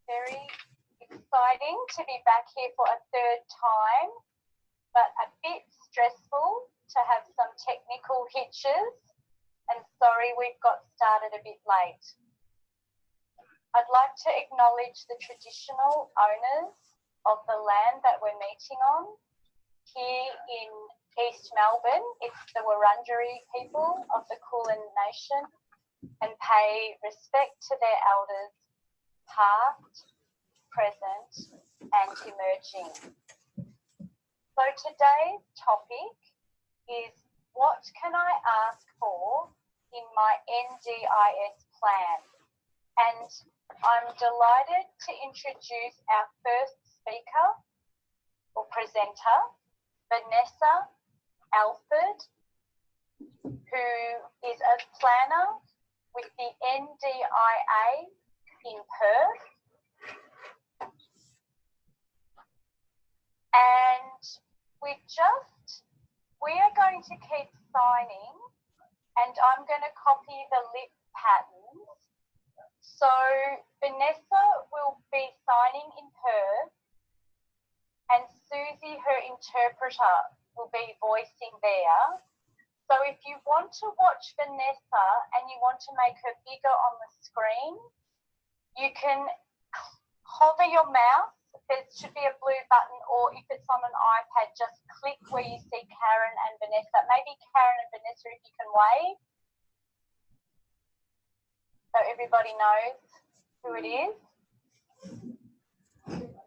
very exciting to be back here for a third time, but a bit stressful to have some technical hitches, and sorry we've got started a bit late. I'd like to acknowledge the traditional owners of the land that we're meeting on. Here in East Melbourne, it's the Wurundjeri people of the Kulin Nation, and pay respect to their elders, past, present and emerging. So today's topic is, what can I ask for in my NDIS plan? And I'm delighted to introduce our first speaker or presenter, Vanessa Alford, who is a planner with the NDIA in Perth. And we are going to keep signing, and I'm going to copy the lip patterns. So Vanessa will be signing in Perth, and Susie, her interpreter, will be voicing there. So if you want to watch Vanessa and you want to make her bigger on the screen, you can hover your mouse. There should be a blue button, or if it's on an iPad, just click where you see Karen and Vanessa. Maybe Karen and Vanessa, if you can wave, so everybody knows who it is.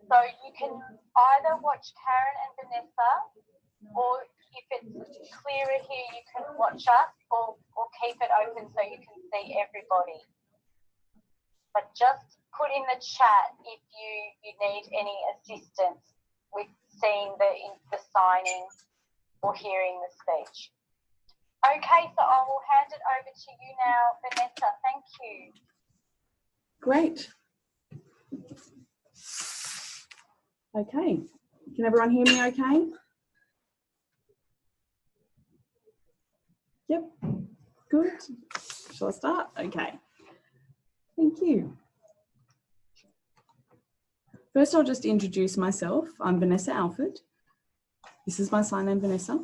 So you can either watch Karen and Vanessa, or if it's clearer here, you can watch us, or keep it open so you can see everybody. But just put in the chat if you need any assistance with seeing the signing or hearing the speech. Okay, so I will hand it over to you now, Vanessa. Thank you. Great. Okay, can everyone hear me okay? Yep, good. Shall I start? Okay, thank you. First, I'll just introduce myself. I'm Vanessa Alford. This is my sign name, Vanessa.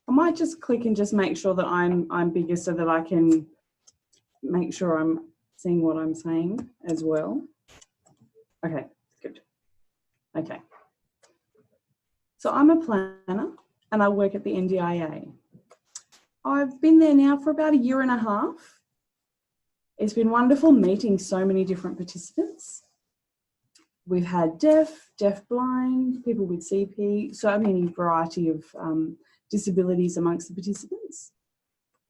I might just click and just make sure that I'm bigger so that I can make sure I'm seeing what I'm saying as well. Okay, good. Okay. So I'm a planner and I work at the NDIA. I've been there now for about 1.5 years. It's been wonderful meeting so many different participants. We've had deaf, deafblind, people with CP, so many variety of disabilities amongst the participants.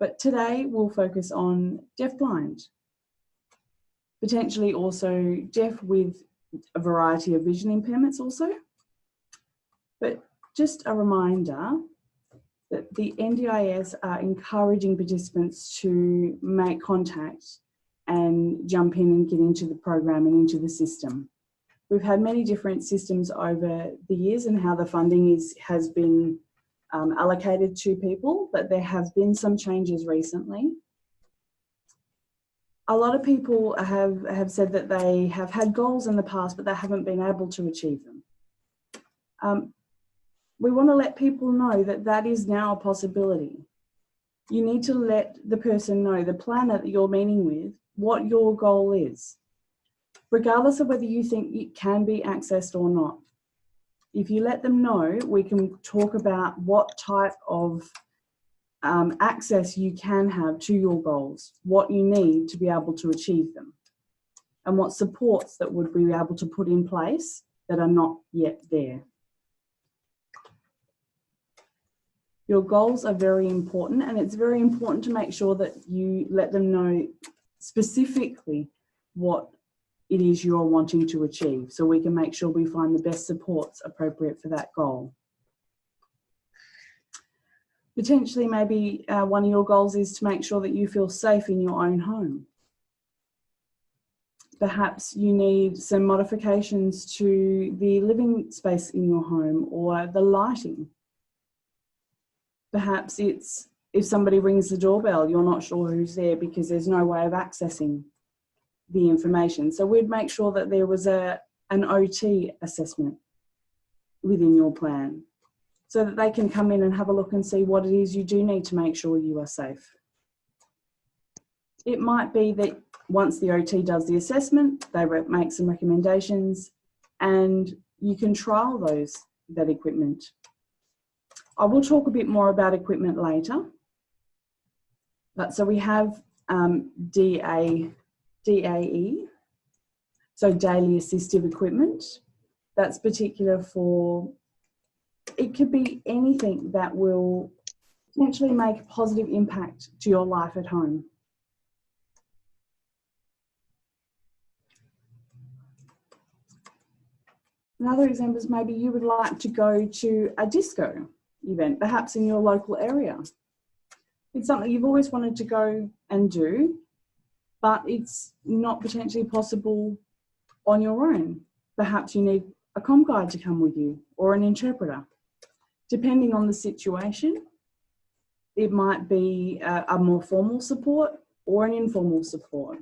But today we'll focus on deafblind, potentially also deaf with a variety of vision impairments also. But just a reminder that the NDIS are encouraging participants to make contact and jump in and get into the program and into the system. We've had many different systems over the years and how the funding has been allocated to people, but there have been some changes recently. A lot of people have said that they have had goals in the past, but they haven't been able to achieve them. We want to let people know that that is now a possibility. You need to let the person know, the planner that you're meeting with, what your goal is, regardless of whether you think it can be accessed or not. If you let them know, we can talk about what type of access you can have to your goals, what you need to be able to achieve them, and what supports that would be able to put in place that are not yet there. Your goals are very important, and it's very important to make sure that you let them know specifically what it is you're wanting to achieve, so we can make sure we find the best supports appropriate for that goal. Potentially, maybe one of your goals is to make sure that you feel safe in your own home. Perhaps you need some modifications to the living space in your home or the lighting. Perhaps it's if somebody rings the doorbell, you're not sure who's there because there's no way of accessing. the information. So we'd make sure that there was an OT assessment within your plan, so that they can come in and have a look and see what it is you do need to make sure you are safe. It might be that once the OT does the assessment, they make some recommendations and you can trial that equipment. I will talk a bit more about equipment later. But so we have DAE, so daily assistive equipment. That's particular for, it could be anything that will potentially make a positive impact to your life at home. Another example is maybe you would like to go to a disco event, perhaps in your local area. It's something you've always wanted to go and do, but it's not potentially possible on your own. Perhaps you need a comm guide to come with you or an interpreter. Depending on the situation, it might be a more formal support or an informal support.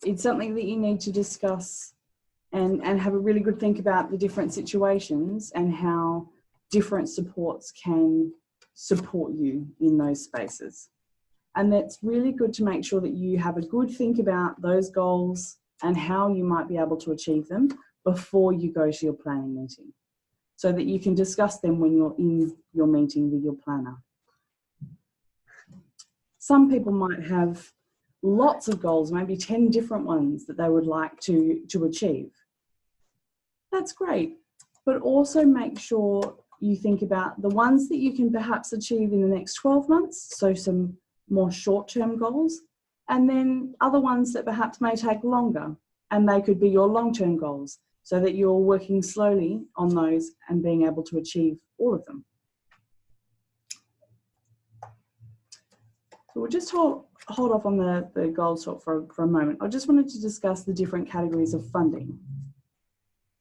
It's something that you need to discuss and have a really good think about the different situations and how different supports can support you in those spaces. And that's really good to make sure that you have a good think about those goals and how you might be able to achieve them before you go to your planning meeting, so that you can discuss them when you're in your meeting with your planner. Some people might have lots of goals, maybe 10 different ones that they would like to achieve. That's great, but also make sure you think about the ones that you can perhaps achieve in the next 12 months, so some more short-term goals, and then other ones that perhaps may take longer, and they could be your long-term goals, so that you're working slowly on those and being able to achieve all of them. So we'll just hold off on the goals talk for a moment. I just wanted to discuss the different categories of funding.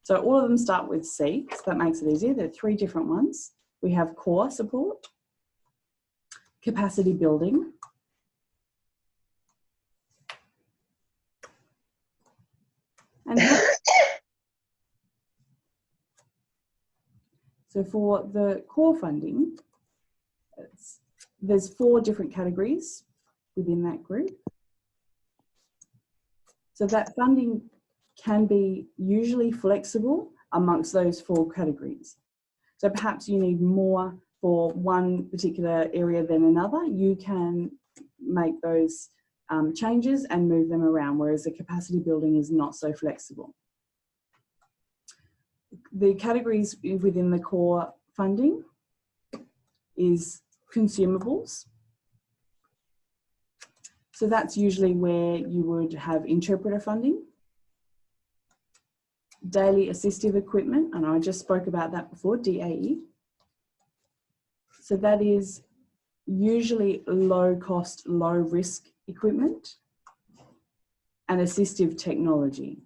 So all of them start with C, so that makes it easier. There are 3 different ones. We have core support, capacity building, and so for the core funding, there's 4 different categories within that group. So that funding can be usually flexible amongst those 4 categories. So perhaps you need more for one particular area than another. You can make those changes and move them around, whereas the capacity building is not so flexible. The categories within the core funding is consumables. So that's usually where you would have interpreter funding, daily assistive equipment, and I just spoke about that before, DAE. So that is usually low cost, low risk equipment and assistive technology.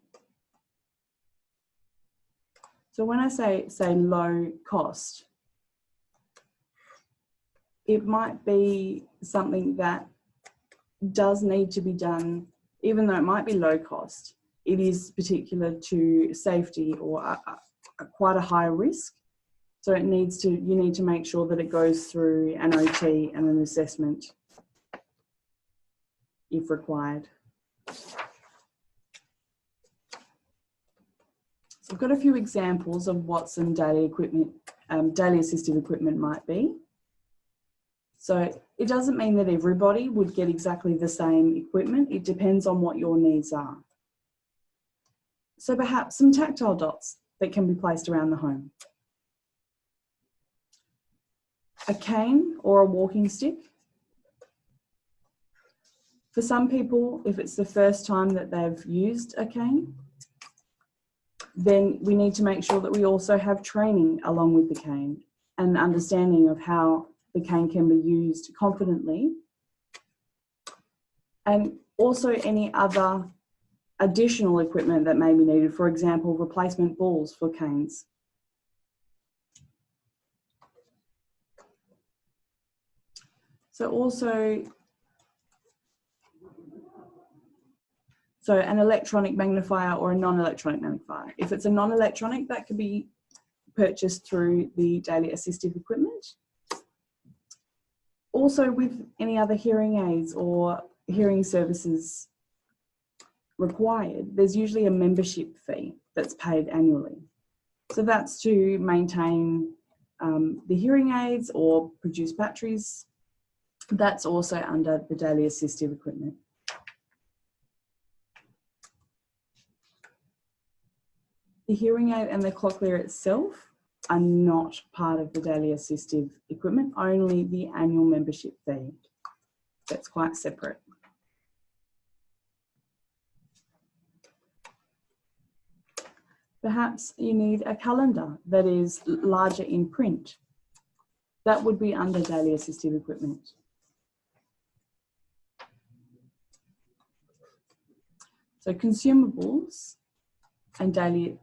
So when I say low cost, it might be something that does need to be done, even though it might be low cost, it is particular to safety or quite a high risk. So you need to make sure that it goes through an OT and an assessment if required. So I've got a few examples of what some daily assistive equipment might be. So it doesn't mean that everybody would get exactly the same equipment. It depends on what your needs are. So perhaps some tactile dots that can be placed around the home. A cane or a walking stick. For some people, if it's the first time that they've used a cane, then we need to make sure that we also have training along with the cane and understanding of how the cane can be used confidently, and also any other additional equipment that may be needed, for example, replacement balls for canes. So also So an electronic magnifier or a non-electronic magnifier. If it's a non-electronic, that could be purchased through the daily assistive equipment. Also with any other hearing aids or hearing services required, there's usually a membership fee that's paid annually. So that's to maintain the hearing aids or produce batteries. That's also under the daily assistive equipment. The hearing aid and the cochlear itself are not part of the daily assistive equipment, only the annual membership fee. That's quite separate. Perhaps you need a calendar that is larger in print. That would be under daily assistive equipment. So consumables and daily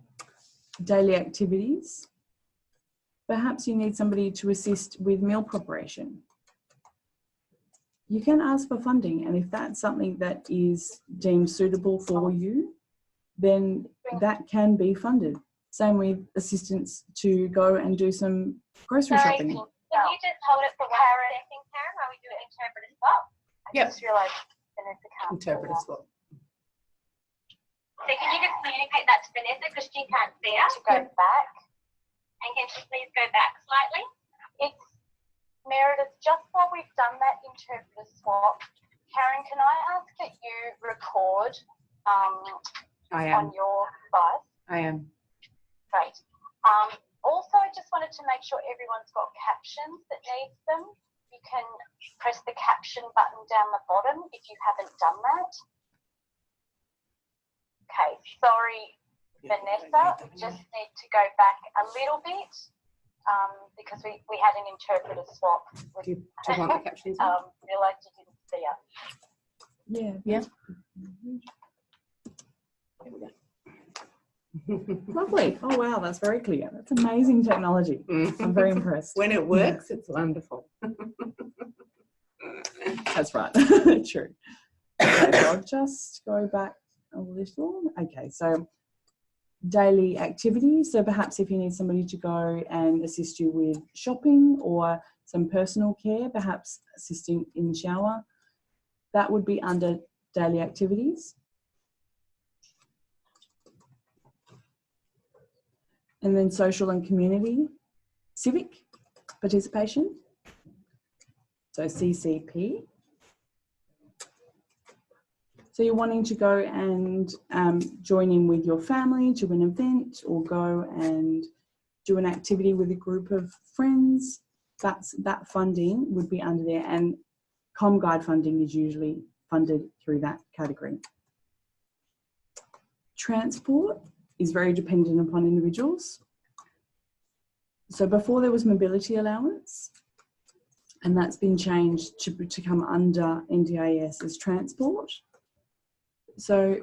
activities. Perhaps you need somebody to assist with meal preparation. You can ask for funding, and if that's something that is deemed suitable for you, then that can be funded. Same with assistance to go and do some grocery shopping. Can you just hold it for 1 second, Karen, while we do an interpreter swap? I just realised Vanessa can't. Interpreter swap. So can you just communicate that to Vanessa because she can't see us? To go back. And can she please go back slightly? It's Meredith, just while we've done that interpreter swap, Karen, can I ask that you record on your device? I am. Great. Also, I just wanted to make sure everyone's got captions that needs them. You can press the caption button down the bottom if you haven't done that. Okay, sorry, Vanessa, we just need to go back a little bit because we had an interpreter swap. Do you want the captions? Realised you didn't see us. Yeah. Yeah. Lovely. Oh, wow, that's very clear. That's amazing technology. I'm very impressed. When it works, it's wonderful. That's right. True. Okay, so I'll just go back a little. Okay, so daily activities. So perhaps if you need somebody to go and assist you with shopping or some personal care, perhaps assisting in the shower, that would be under daily activities. And then social and community, civic participation, so CCP. So you're wanting to go and join in with your family to an event or go and do an activity with a group of friends. That funding would be under there, and ComGuide funding is usually funded through that category. Transport is very dependent upon individuals. So before there was mobility allowance, and that's been changed to come under NDIS as transport. So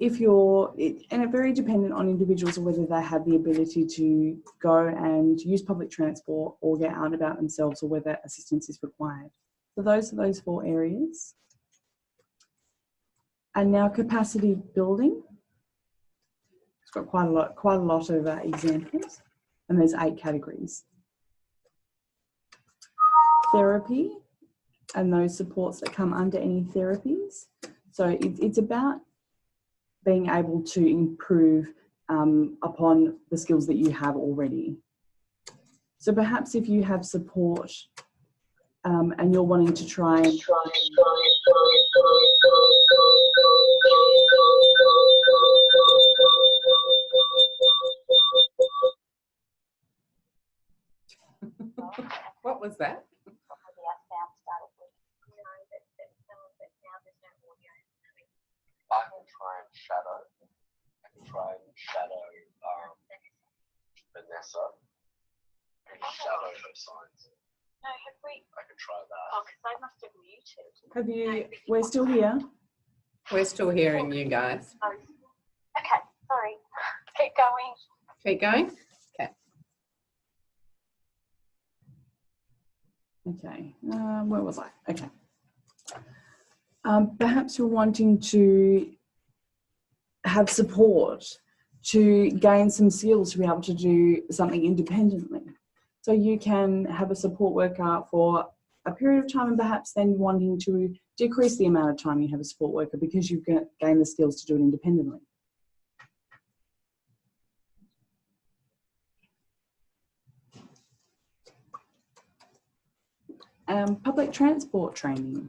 if you're, and it's very dependent on individuals or whether they have the ability to go and use public transport or get out about themselves or whether assistance is required. So those are those 4 areas. And now capacity building. It's got quite a lot of examples, and there's 8 categories. Therapy and those supports that come under any therapies. So it's about being able to improve upon the skills that you have already. So perhaps if you have support and you're wanting to try and What was that? I can try and shadow. Vanessa and shadow her signs. No, have we? I can try that. Oh, because I must have muted. have you, we're still here. We're still hearing you guys. Oh, okay, sorry. Keep going. Keep going. Okay. Okay, where was I? Okay. Perhaps you're wanting to have support to gain some skills to be able to do something independently. So you can have a support worker for a period of time and perhaps then wanting to decrease the amount of time you have a support worker because you've gained the skills to do it independently. Public transport training.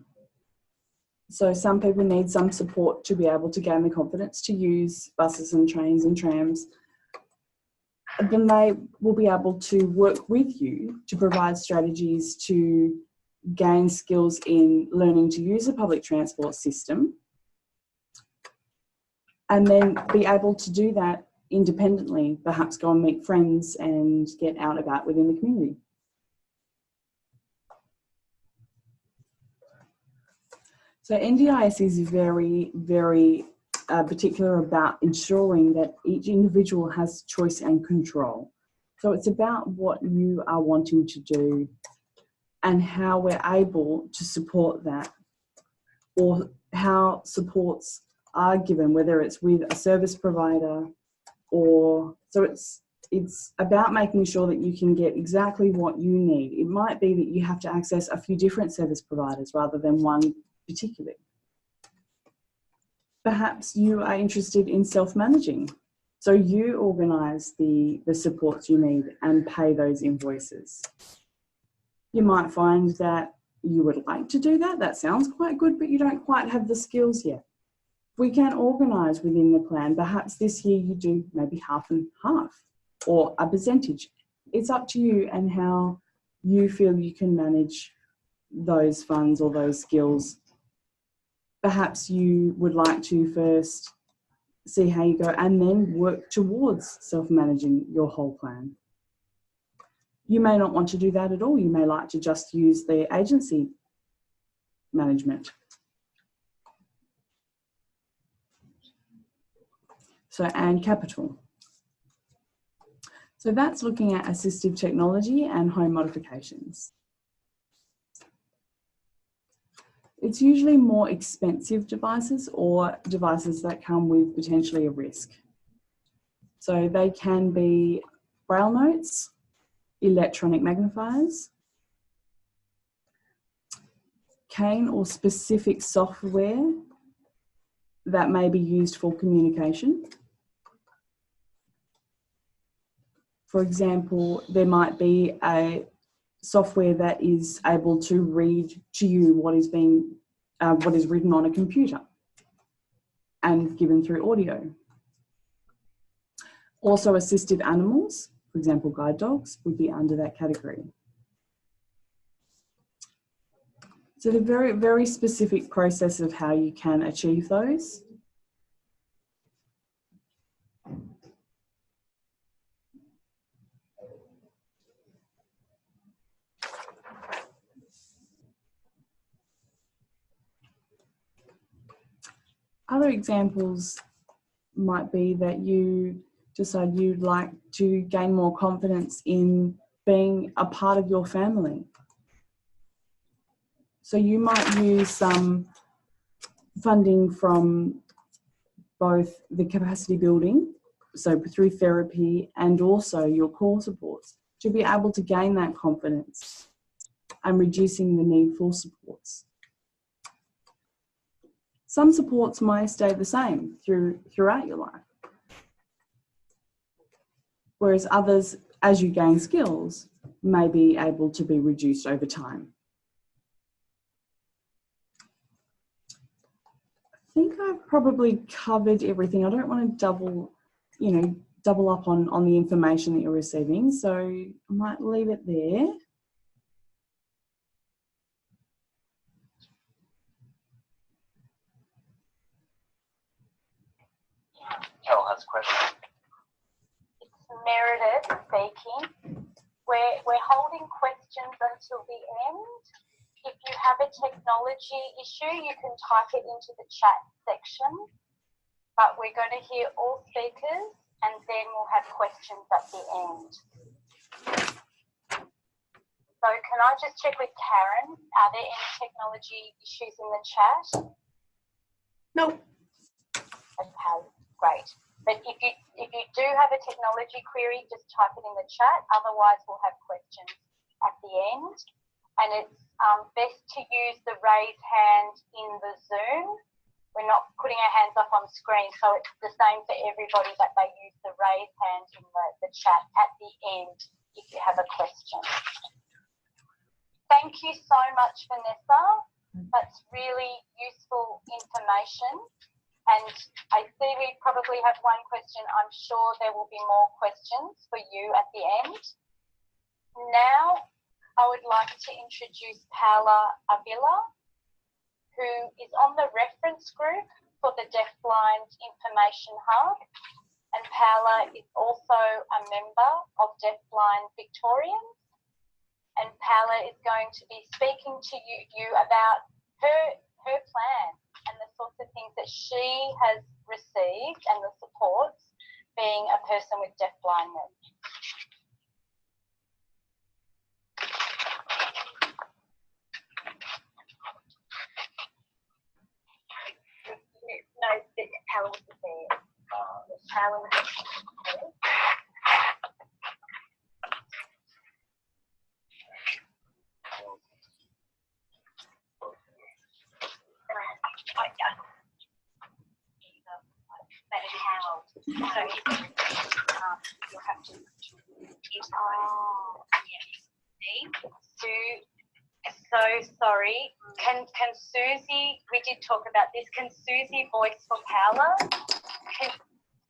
So some people need some support to be able to gain the confidence to use buses and trains and trams. Then they will be able to work with you to provide strategies to gain skills in learning to use a public transport system and then be able to do that independently, perhaps go and meet friends and get out about within the community. So NDIS is very, very particular about ensuring that each individual has choice and control. So it's about what you are wanting to do and how we're able to support that, or how supports are given, whether it's with a service provider or, so it's about making sure that you can get exactly what you need. It might be that you have to access a few different service providers rather than one particularly. Perhaps you are interested in self-managing. So you organise the supports you need and pay those invoices. You might find that you would like to do that. That sounds quite good, but you don't quite have the skills yet. We can organise within the plan. Perhaps this year you do maybe half and half or a percentage. It's up to you and how you feel you can manage those funds or those skills. Perhaps you would like to first see how you go and then work towards self-managing your whole plan. You may not want to do that at all. You may like to just use the agency management. So, and capital. So that's looking at assistive technology and home modifications. It's usually more expensive devices or devices that come with potentially a risk. So they can be braille notes, electronic magnifiers, cane or specific software that may be used for communication. For example, there might be a software that is able to read to you what is written on a computer and given through audio. Also assistive animals, for example, guide dogs would be under that category. So the very, very specific process of how you can achieve those. Other examples might be that you decide you'd like to gain more confidence in being a part of your family. So you might use some funding from both the capacity building, so through therapy, and also your core supports to be able to gain that confidence and reducing the need for supports. Some supports may stay the same throughout your life, whereas others, as you gain skills, may be able to be reduced over time. I think I've probably covered everything. I don't want to double up on the information that you're receiving, so I might leave it there. Carol has a question. It's Meredith speaking. We're holding questions until the end. If you have a technology issue, you can type it into the chat section. But we're going to hear all speakers and then we'll have questions at the end. So can I just check with Karen, are there any technology issues in the chat? No. Okay. great. But if you do have a technology query, just type it in the chat. Otherwise, we'll have questions at the end. And it's best to use the raise hand in the Zoom. We're not putting our hands up on screen, so it's the same for everybody, that they use the raise hand in the chat at the end if you have a question. Thank you so much, Vanessa. That's really useful information. And I see we probably have one question. I'm sure there will be more questions for you at the end. Now, I would like to introduce Paula Avila, who is on the reference group for the Deafblind Information Hub. And Paula is also a member of Deafblind Victorians. And Paula is going to be speaking to you about her plan and the sorts of things that she has received and the supports being a person with deaf blindness. No, Paula was there. Paula was there. So you'll have to use so sorry. Can Susie, we did talk about this, can Susie voice for Paula?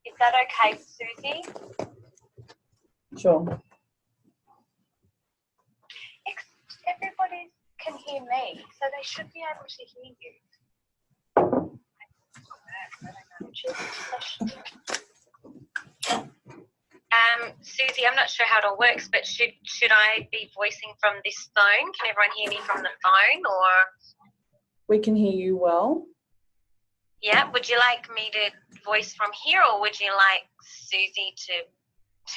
Is that okay, Susie? Sure. Everybody can hear me, so they should be able to hear you. Susie, I'm not sure how it all works, but should I be voicing from this phone? Can everyone hear me from the phone, or? We can hear you well. Yeah, would you like me to voice from here, or would you like Susie to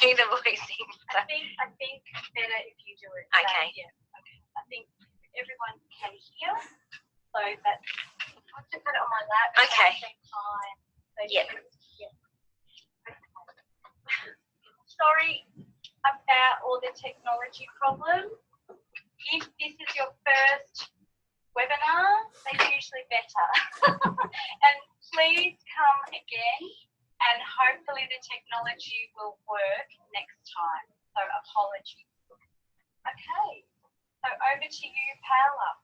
do the voicing? I think better if you do it. Okay. Yeah. Okay. I think everyone can hear, so that I have to put it on my lap Okay. at the same time. So Yep. Yeah. Sorry about all the technology problems. If this is your first webinar, they're usually better. And please come again, and hopefully the technology will work next time. So apologies. Okay, so over to you, Paula.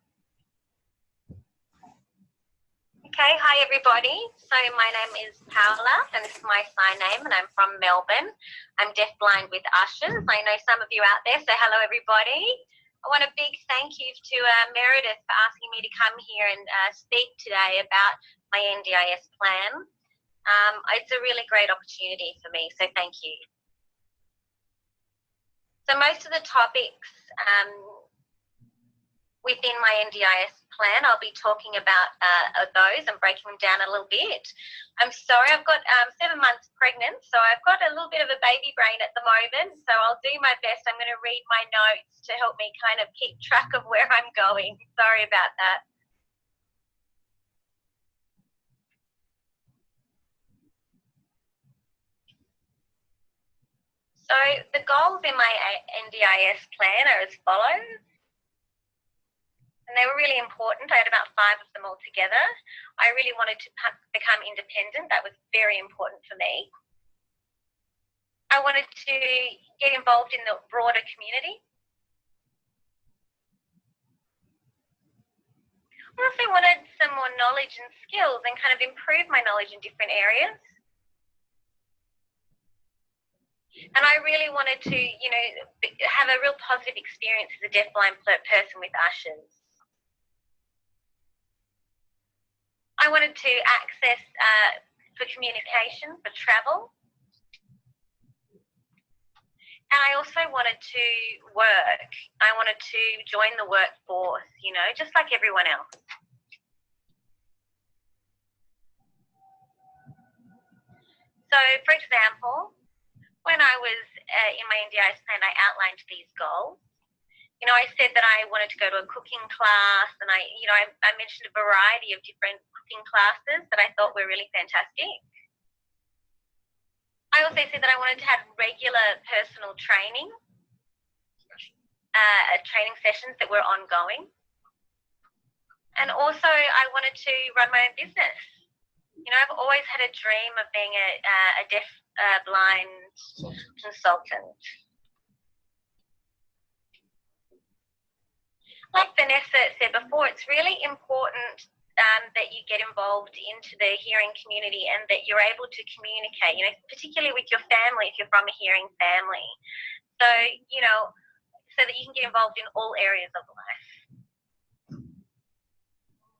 Okay, hi everybody. So my name is Paula, and this is my sign name, and I'm from Melbourne. I'm deafblind with Ushers. I know some of you out there, so hello everybody. I want a big thank you to Meredith for asking me to come here and speak today about my NDIS plan. It's a really great opportunity for me, so thank you. So most of the topics within my NDIS plan, I'll be talking about those and breaking them down a little bit. I'm sorry, I've got 7 months pregnant, so I've got a little bit of a baby brain at the moment, so I'll do my best. I'm going to read my notes to help me kind of keep track of where I'm going. Sorry about that. So the goals in my NDIS plan are as follows. And they were really important. I had about 5 of them all together. I really wanted to become independent. That was very important for me. I wanted to get involved in the broader community. I also wanted some more knowledge and skills and kind of improve my knowledge in different areas. And I really wanted to, you know, have a real positive experience as a deafblind person with Ushers. I wanted to access for communication, for travel. And I also wanted to work. I wanted to join the workforce, you know, just like everyone else. So, for example, when I was in my NDIS plan, I outlined these goals. You know, I said that I wanted to go to a cooking class, and I mentioned a variety of different cooking classes that I thought were really fantastic. I also said that I wanted to have regular personal training, training sessions that were ongoing. And also I wanted to run my own business. You know, I've always had a dream of being a deaf blind consultant. Like Vanessa said before, it's really important that you get involved into the hearing community and that you're able to communicate, you know, particularly with your family if you're from a hearing family. So, you know, so that you can get involved in all areas of life.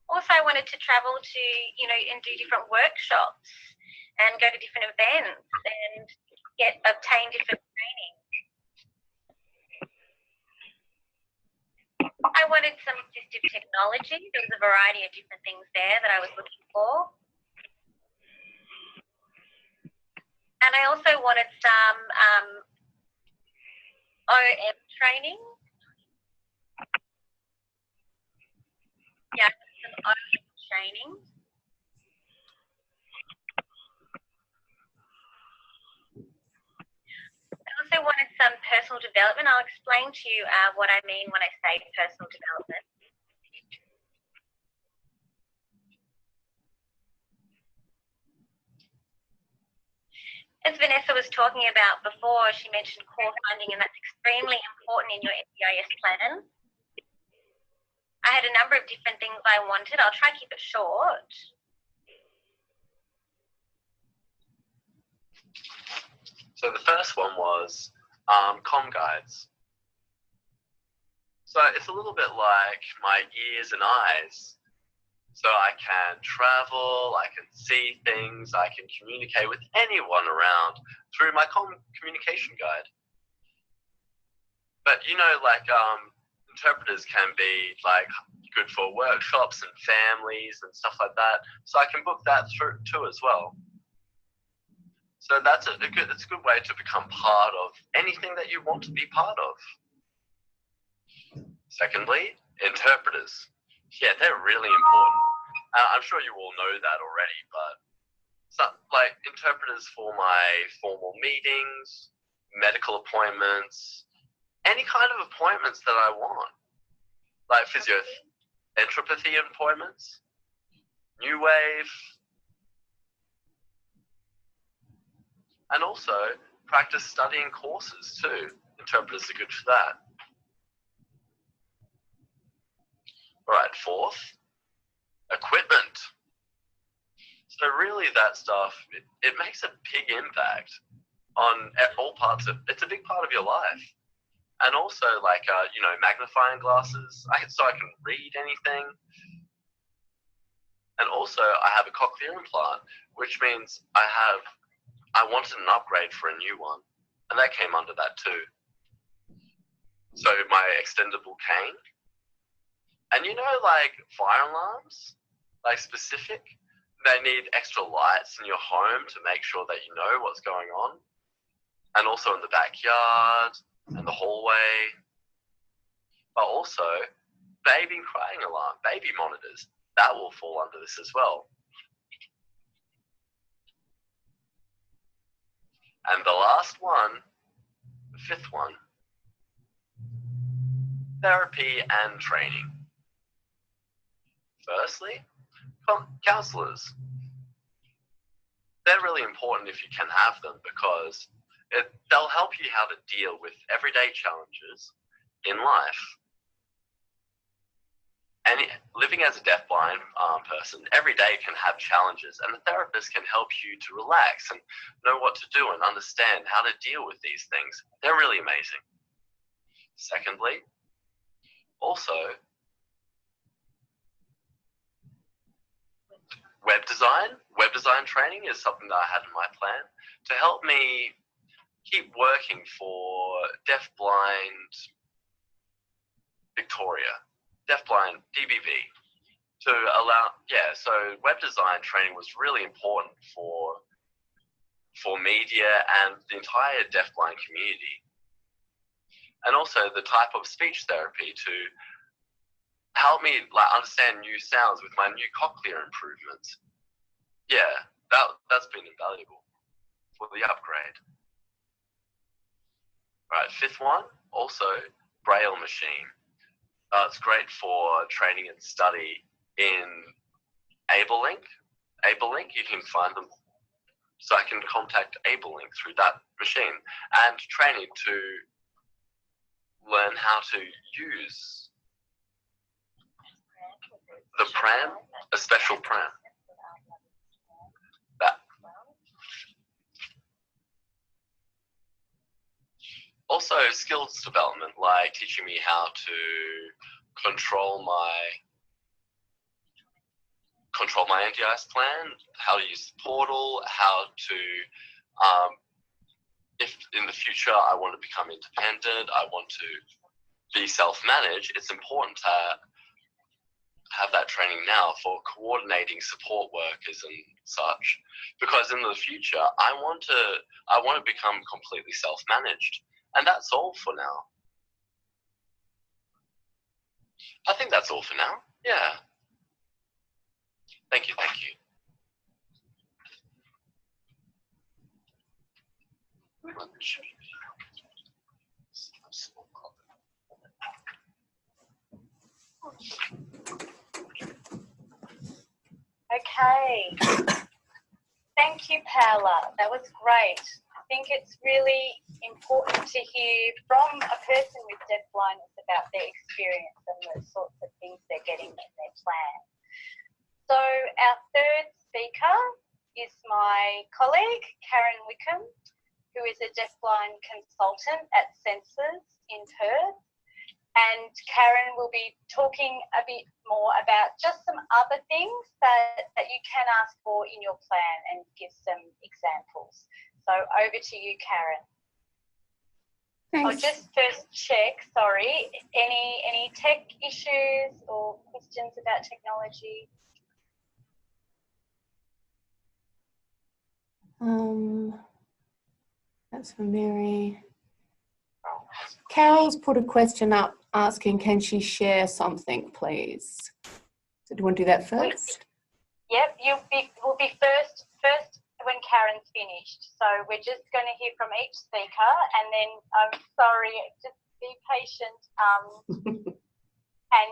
Also, I wanted to travel to, you know, and do different workshops and go to different events and obtain different training. I wanted some assistive technology. There was a variety of different things there that I was looking for. And I also wanted some OM training. Yeah, some OM training. I also wanted some personal development. I'll explain to you what I mean when I say personal development. As Vanessa was talking about before, she mentioned core funding, and that's extremely important in your NDIS plan. I had a number of different things I wanted. I'll try to keep it short. So the first one was comm guides. So it's a little bit like my ears and eyes. So I can travel, I can see things, I can communicate with anyone around through my communication guide. But you know, like interpreters can be like good for workshops and families and stuff like that. So I can book that through too as well. So that's it's a good way to become part of anything that you want to be part of. Secondly, interpreters. Yeah, they're really important. I'm sure you all know that already, but like interpreters for my formal meetings, medical appointments, any kind of appointments that I want, like physioenteropathy appointments, New Wave, and also practice studying courses too. Interpreters are good for that. All right, fourth, equipment. So really that stuff, it makes a big impact on all parts of, it's a big part of your life. And also like, you know, magnifying glasses, so I can read anything. And also I have a cochlear implant, which means I wanted an upgrade for a new one. And that came under that too. So my extendable cane. And you know, like fire alarms, like specific, they need extra lights in your home to make sure that you know what's going on. And also in the backyard and the hallway. But also baby crying alarm, baby monitors, that will fall under this as well. And the last one, the fifth one, therapy and training. Firstly, counselors. They're really important if you can have them because they'll help you how to deal with everyday challenges in life. And living as a deafblind person, every day can have challenges, and the therapist can help you to relax and know what to do and understand how to deal with these things. They're really amazing. Secondly, also, web design. Web design training is something that I had in my plan to help me keep working for Deafblind Victoria, Deafblind DBV, to allow, yeah, so web design training was really important for media and the entire deafblind community. And also the type of speech therapy to help me like understand new sounds with my new cochlear improvements. Yeah, that's been invaluable for the upgrade. Right, fifth one, also Braille machine. It's great for training and study in AbleLink. AbleLink, you can find them. So I can contact AbleLink through that machine, and training to learn how to use the pram, a special pram. That. Also, skills development, like teaching me how to control my NDIS plan, how to use the portal, how to, if in the future I want to become independent, I want to be self-managed, it's important to have that training now for coordinating support workers and such, because in the future I want to become completely self-managed, and that's all for now. I think that's all for now. Yeah. Thank you. Thank you. Okay. Thank you, Paola. That was great. I think it's really important to hear from a person with deaf blindness about their experience and the sorts of things they're getting in their plan. So our third speaker is my colleague, Karen Wickham, who is a deafblind consultant at Senses in Perth. And Karen will be talking a bit more about just some other things that you can ask for in your plan and give some examples. So over to you, Karen. Thanks. I'll just first check, sorry, any tech issues or questions about technology? That's for Mary. Carol's put a question up asking, can she share something, please? So do you want to do that first? Yep, we'll be first when Karen's finished. So we're just going to hear from each speaker, and then I'm sorry, just be patient. And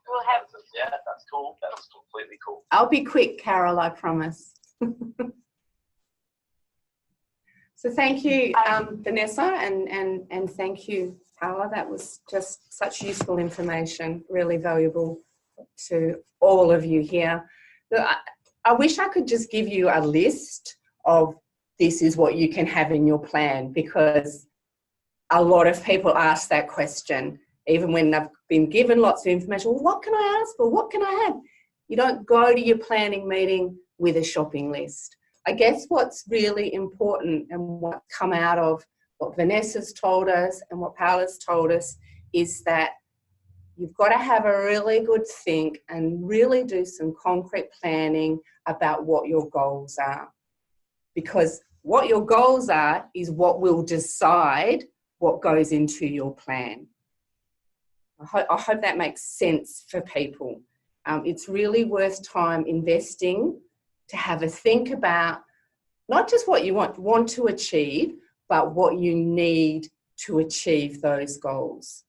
we'll have. Yeah, that's cool. That's completely cool. I'll be quick, Carol, I promise. So thank you, Vanessa, and thank you, Paola. That was just such useful information, really valuable to all of you here. Look, I wish I could just give you a list of this is what you can have in your plan, because a lot of people ask that question, even when they've been given lots of information. Well, what can I ask for? What can I have? You don't go to your planning meeting with a shopping list. I guess what's really important and what's come out of what Vanessa's told us and what Paola's told us is that you've got to have a really good think and really do some concrete planning about what your goals are. Because what your goals are is what will decide what goes into your plan. I hope that makes sense for people. It's really worth time investing to have a think about not just what you want to achieve, but what you need to achieve those goals.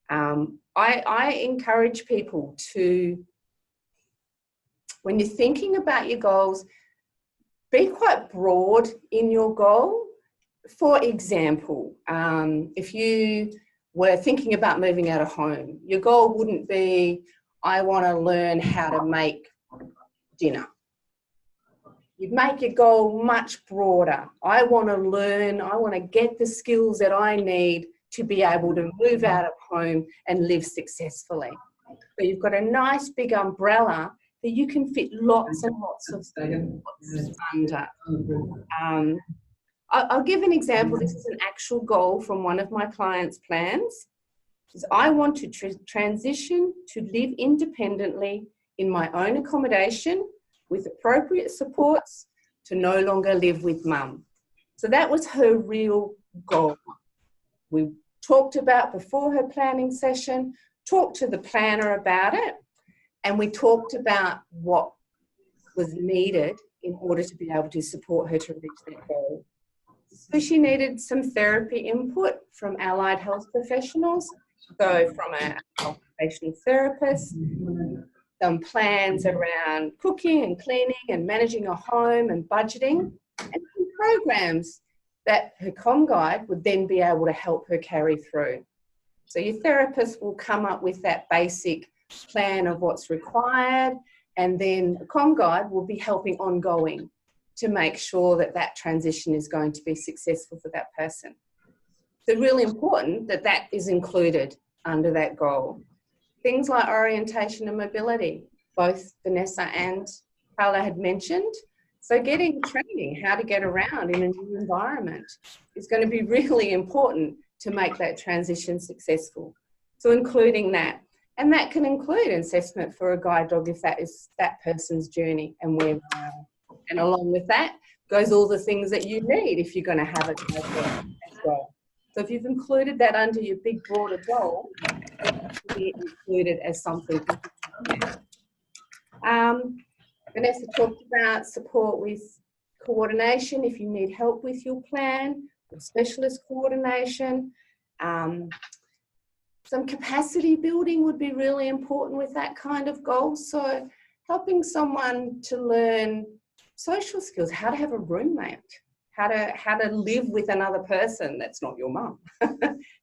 I encourage people to, when you're thinking about your goals, be quite broad in your goal. For example, if you were thinking about moving out of home, your goal wouldn't be, I want to learn how to make dinner. You'd make your goal much broader. I want to learn, I want to get the skills that I need to be able to move out of home and live successfully. So you've got a nice big umbrella that you can fit lots and lots of things under. I'll give an example. This is an actual goal from one of my clients' plans. I want to transition to live independently in my own accommodation with appropriate supports to no longer live with mum. So that was her real goal. We talked about before her planning session, talked to the planner about it, and we talked about what was needed in order to be able to support her to reach that goal. So she needed some therapy input from allied health professionals, so from an occupational therapist, some plans around cooking and cleaning and managing a home and budgeting, and some programs that her comm guide would then be able to help her carry through. So your therapist will come up with that basic plan of what's required, and then the comm guide will be helping ongoing to make sure that that transition is going to be successful for that person. So really important that that is included under that goal. Things like orientation and mobility, both Vanessa and Paula had mentioned. So getting training, how to get around in a new environment, is going to be really important to make that transition successful. So including that. And that can include an assessment for a guide dog if that is that person's journey and where they are. And along with that goes all the things that you need if you're going to have a guide dog as well. So if you've included that under your big broader goal, it should be included as something. Vanessa talked about support with coordination if you need help with your plan, or specialist coordination. Some capacity building would be really important with that kind of goal. So helping someone to learn social skills, how to have a roommate, how to live with another person that's not your mum,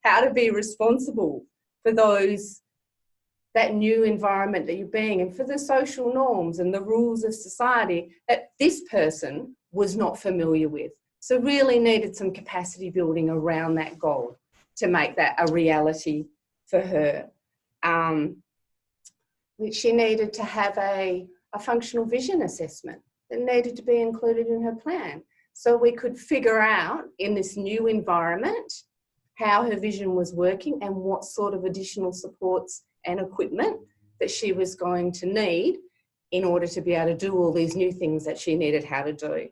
how to be responsible for that new environment that you're being, and for the social norms and the rules of society that this person was not familiar with. So really needed some capacity building around that goal to make that a reality for her. She needed to have a functional vision assessment that needed to be included in her plan. So we could figure out in this new environment how her vision was working and what sort of additional supports and equipment that she was going to need in order to be able to do all these new things that she needed how to do.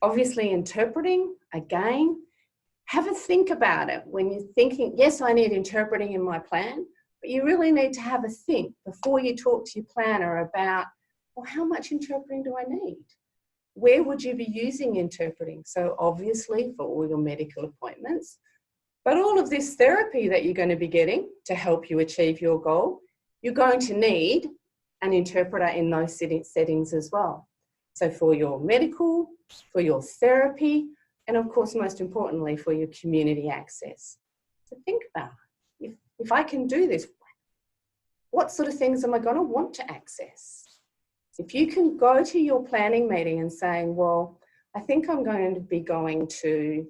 Obviously interpreting, again, have a think about it. When you're thinking, yes, I need interpreting in my plan, but you really need to have a think before you talk to your planner about, well, how much interpreting do I need? Where would you be using interpreting? So obviously for all your medical appointments, but all of this therapy that you're going to be getting to help you achieve your goal, you're going to need an interpreter in those settings as well. So for your medical, for your therapy, and of course, most importantly, for your community access. So think about, if I can do this, what sort of things am I going to want to access? If you can go to your planning meeting and saying, well, I think I'm going to be going to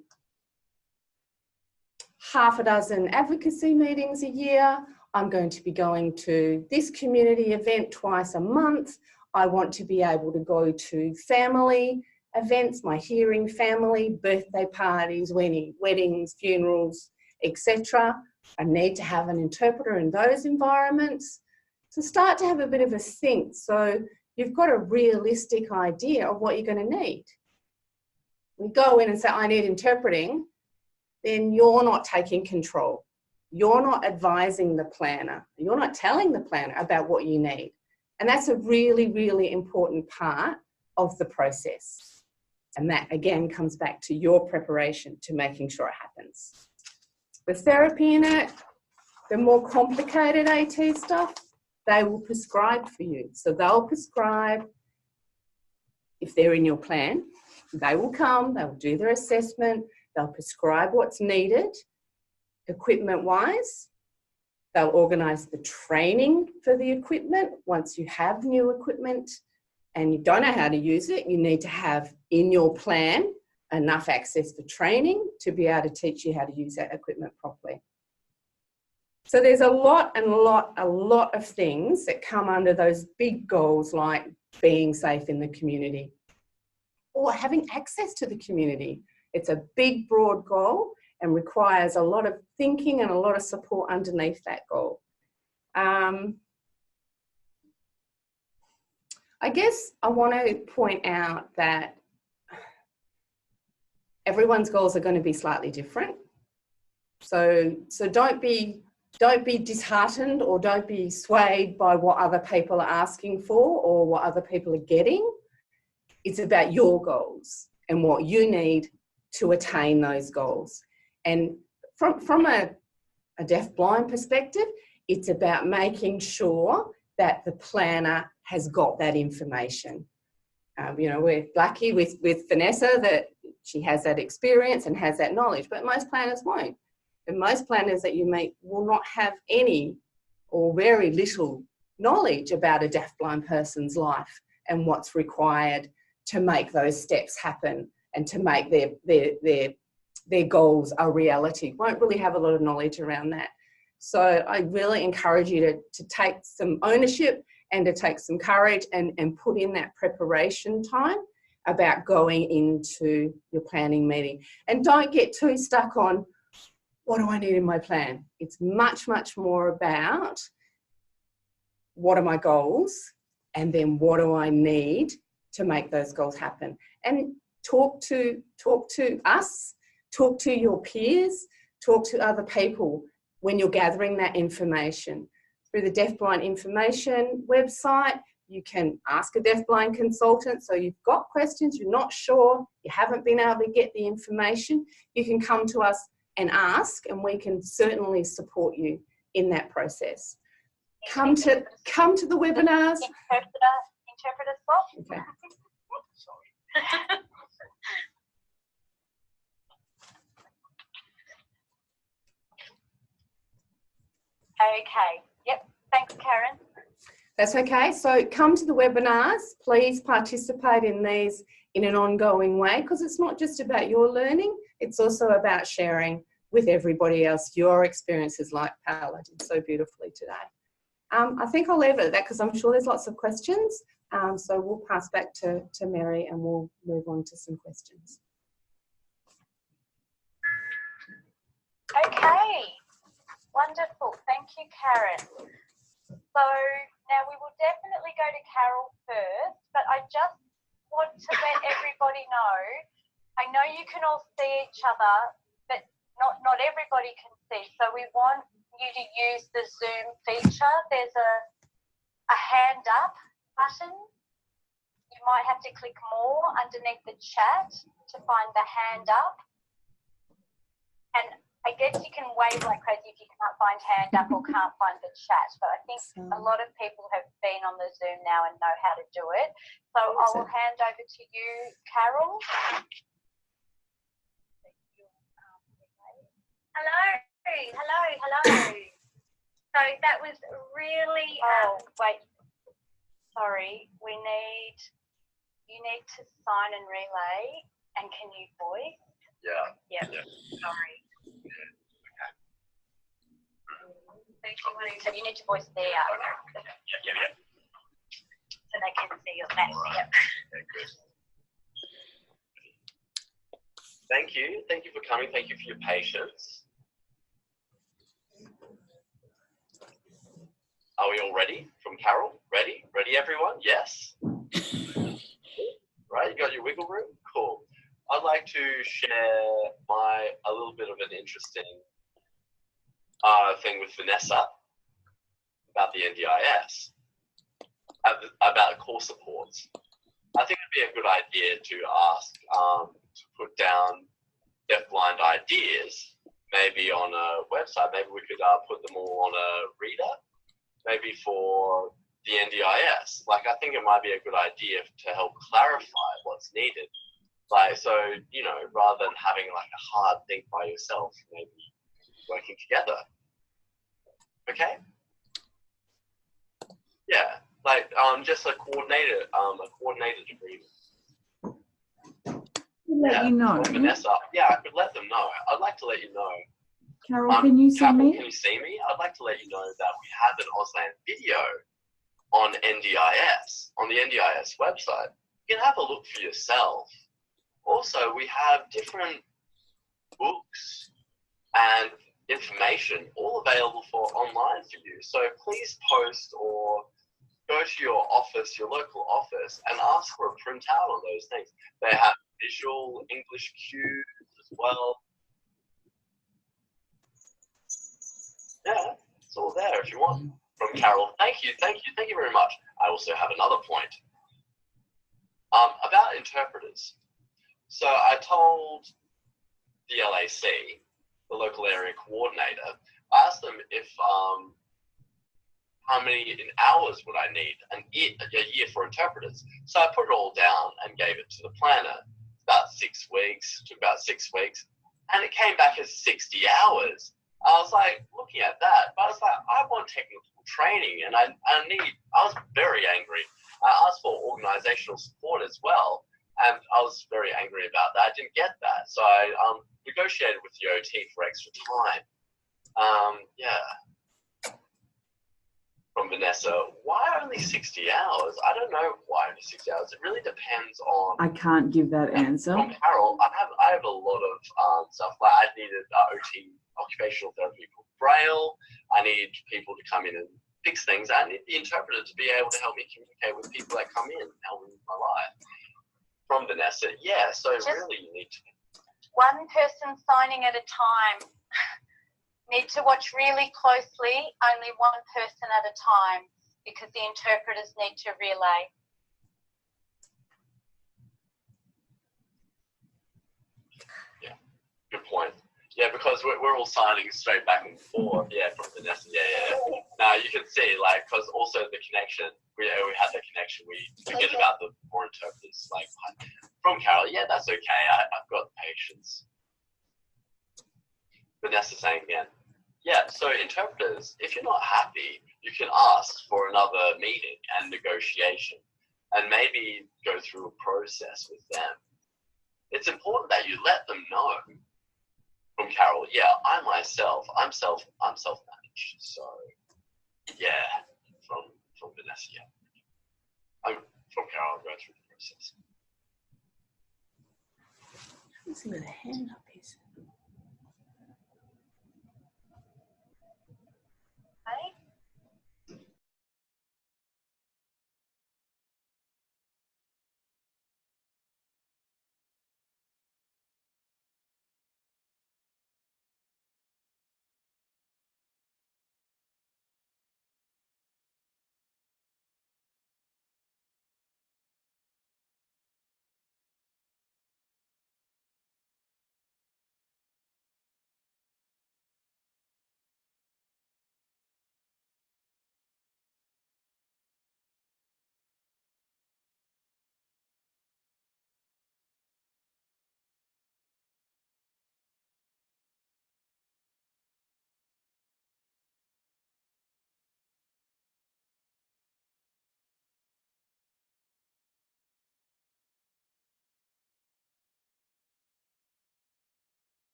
half a dozen advocacy meetings a year. I'm going to be going to this community event twice a month. I want to be able to go to family events, my hearing family, birthday parties, weddings, funerals, etc. I need to have an interpreter in those environments. So start to have a bit of a think. So you've got a realistic idea of what you're going to need. We go in and say, I need interpreting, then you're not taking control. You're not advising the planner. You're not telling the planner about what you need. And that's a really, really important part of the process. And that, again, comes back to your preparation to making sure it happens. With therapy in it, the more complicated AT stuff, they will prescribe for you. So they'll prescribe, if they're in your plan, they will come, they'll do their assessment, they'll prescribe what's needed, equipment-wise. They'll organise the training for the equipment. Once you have new equipment and you don't know how to use it, you need to have in your plan enough access for training to be able to teach you how to use that equipment properly. So there's a lot of things that come under those big goals, like being safe in the community or having access to the community. It's a big, broad goal and requires a lot of thinking and a lot of support underneath that goal. I guess I want to point out that everyone's goals are going to be slightly different. So don't be don't be disheartened or don't be swayed by what other people are asking for or what other people are getting. It's about your goals and what you need to attain those goals. And from a deafblind perspective, it's about making sure that the planner has got that information. You know, we're lucky with Vanessa that she has that experience and has that knowledge, but most planners won't. And most planners that you meet will not have any or very little knowledge about a deafblind person's life and what's required to make those steps happen and to make their goals a reality. Won't really have a lot of knowledge around that. So I really encourage you to take some ownership and to take some courage and put in that preparation time about going into your planning meeting. And don't get too stuck on, what do I need in my plan? It's much, much more about what are my goals and then what do I need to make those goals happen. And talk to us, talk to your peers, talk to other people when you're gathering that information. Through the Deafblind information website, you can ask a deafblind consultant. So you've got questions, you're not sure, you haven't been able to get the information, you can come to us and ask, and we can certainly support you in that process. Come to the webinars. Interpreter spot. Okay. Sorry. Okay. Yep. Thanks, Karen. That's okay. So come to the webinars. Please participate in these in an ongoing way, because it's not just about your learning, it's also about sharing with everybody else your experiences, like Paola did so beautifully today. I think I'll leave it at that because I'm sure there's lots of questions. So we'll pass back to Mary and we'll move on to some questions. Okay. Wonderful. Thank you, Karen. So now we will definitely go to Carol first, but I just want to let everybody know, I know you can all see each other, but not everybody can see. So we want you to use the Zoom feature. There's a hand up button. You might have to click more underneath the chat to find the hand up. And I guess you can wave like crazy if you can't find hand up or can't find the chat, but I think a lot of people have been on the Zoom now and know how to do it. So I will hand over to you, Carol. Hello. So that was really... wait. Sorry, you need to sign and relay, and can you voice? Yeah. Yep. Yeah. Sorry. Okay. So you need to voice there. Yeah. So they can see your face. Yep. Okay, good. Thank you. Thank you for coming. Thank you for your patience. Are we all ready from Carol? Ready? Ready, everyone? Yes? Right, you got your wiggle room? Cool. I'd like to share a little bit of an interesting thing with Vanessa about the NDIS, about course supports. I think it'd be a good idea to ask, to put down deafblind ideas, maybe on a website. Maybe we could put them all on a reader, maybe for the NDIS. Like, I think it might be a good idea to help clarify what's needed. Like, so, you know, rather than having like a hard think by yourself, maybe working together. Okay? Yeah, like just a coordinated agreement. Let you know. Vanessa, yeah, I could let them know. I'd like to let you know. Carol, can you see Carol, me? Can you see me? I'd like to let you know that we have an Auslan video on NDIS, on the NDIS website. You can have a look for yourself. Also, we have different books and information all available for online for you. So please post or go to your office, your local office, and ask for a printout on those things. They have visual English cues as well. Yeah, it's all there if you want. From Carol, thank you very much. I also have another point about interpreters. So I told the LAC, the local area coordinator, I asked them if how many hours would I need a year for interpreters. So I put it all down and gave it to the planner. About 6 weeks, took about 6 weeks, and it came back as 60 hours. I was like, looking at that, but I was like, I want technical training, and I was very angry. I asked for organizational support as well, and I was very angry about that. I didn't get that, so I negotiated with the OT for extra time. Yeah. From Vanessa, why only 60 hours? I don't know why only 60 hours. It really depends on. I can't give that answer. From Carol, I have a lot of stuff. Like I needed OT, occupational therapy for Braille. I need people to come in and fix things. I need the interpreter to be able to help me communicate with people that come in and help me with my life. From Vanessa, yeah. So really, you need to. One person signing at a time. Need to watch really closely, only one person at a time, because the interpreters need to relay. Yeah, good point. Yeah, because we're all signing straight back and forth. Yeah, from Vanessa. Yeah. Now you can see, like, because also the connection, we had the connection. We forget about the more interpreters. Like from Carol, yeah, that's okay. I've got patience. Vanessa saying again. Yeah, so interpreters, if you're not happy, you can ask for another meeting and negotiation and maybe go through a process with them. It's important that you let them know. From Carol, yeah, I'm self-managed. So yeah, from Vanessa, yeah. From Carol, I'll go through the process. Let's see where the hand up is.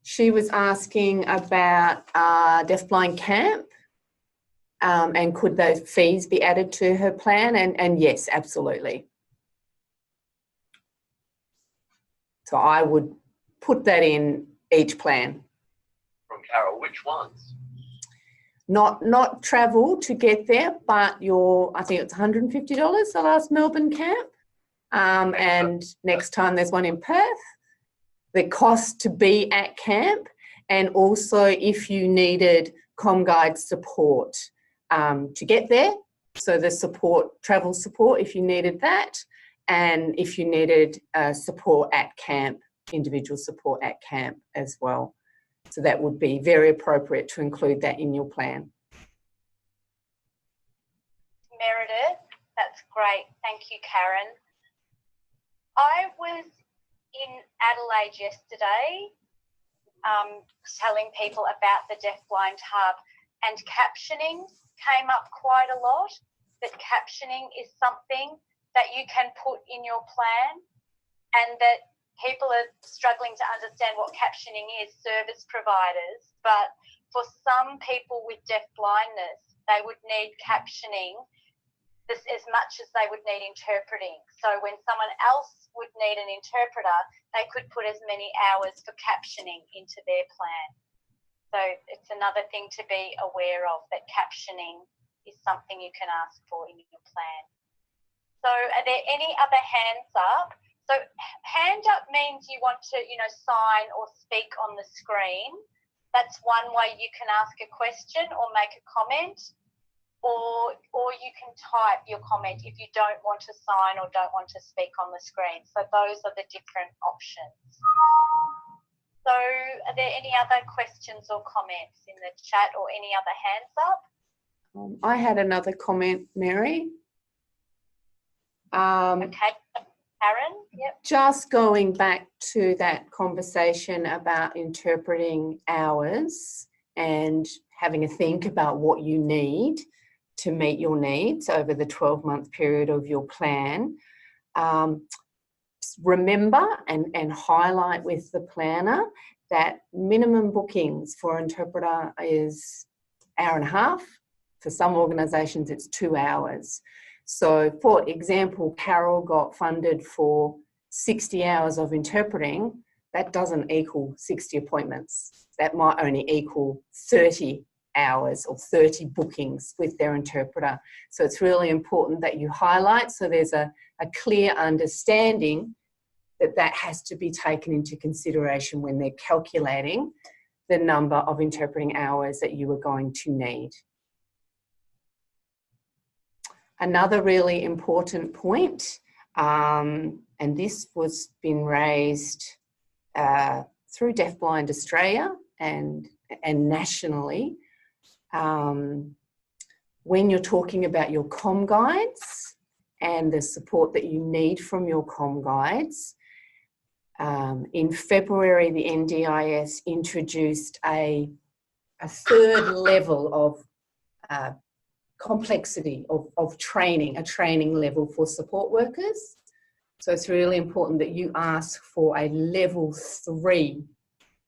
She was asking about Deafblind Camp and could those fees be added to her plan? And yes, absolutely. So I would put that in each plan. From Carol, which ones? Not travel to get there, but I think it's $150 the last Melbourne camp. And next time there's one in Perth. The cost to be at camp, and also if you needed ComGuide support to get there. So the support, travel support, if you needed that, and if you needed support at camp, individual support at camp as well. So that would be very appropriate to include that in your plan. Meredith, that's great. Thank you, Karen. I was in Adelaide yesterday telling people about the Deafblind Hub, and captioning came up quite a lot, that captioning is something that you can put in your plan, and that people are struggling to understand what captioning is, service providers, but for some people with deaf blindness, they would need captioning this as much as they would need interpreting. So when someone else would need an interpreter, they could put as many hours for captioning into their plan. So it's another thing to be aware of, that captioning is something you can ask for in your plan. So are there any other hands up? So hand up means you want to, sign or speak on the screen. That's one way you can ask a question or make a comment, or you can type your comment if you don't want to sign or don't want to speak on the screen. So those are the different options. So are there any other questions or comments in the chat or any other hands up? I had another comment, Mary. Okay, Karen, yep. Just going back to that conversation about interpreting hours and having a think about what you need to meet your needs over the 12-month period of your plan. Remember and highlight with the planner that minimum bookings for interpreter is hour and a half. For some organisations, it's 2 hours. So, for example, Carol got funded for 60 hours of interpreting. That doesn't equal 60 appointments. That might only equal 30 hours or 30 bookings with their interpreter. So it's really important that you highlight so there's a clear understanding that that has to be taken into consideration when they're calculating the number of interpreting hours that you are going to need. Another really important point, and this was been raised through Deafblind Australia and nationally, when you're talking about your comm guides and the support that you need from your comm guides. In February, the NDIS introduced a third level of complexity of training, a training level for support workers. So it's really important that you ask for a level 3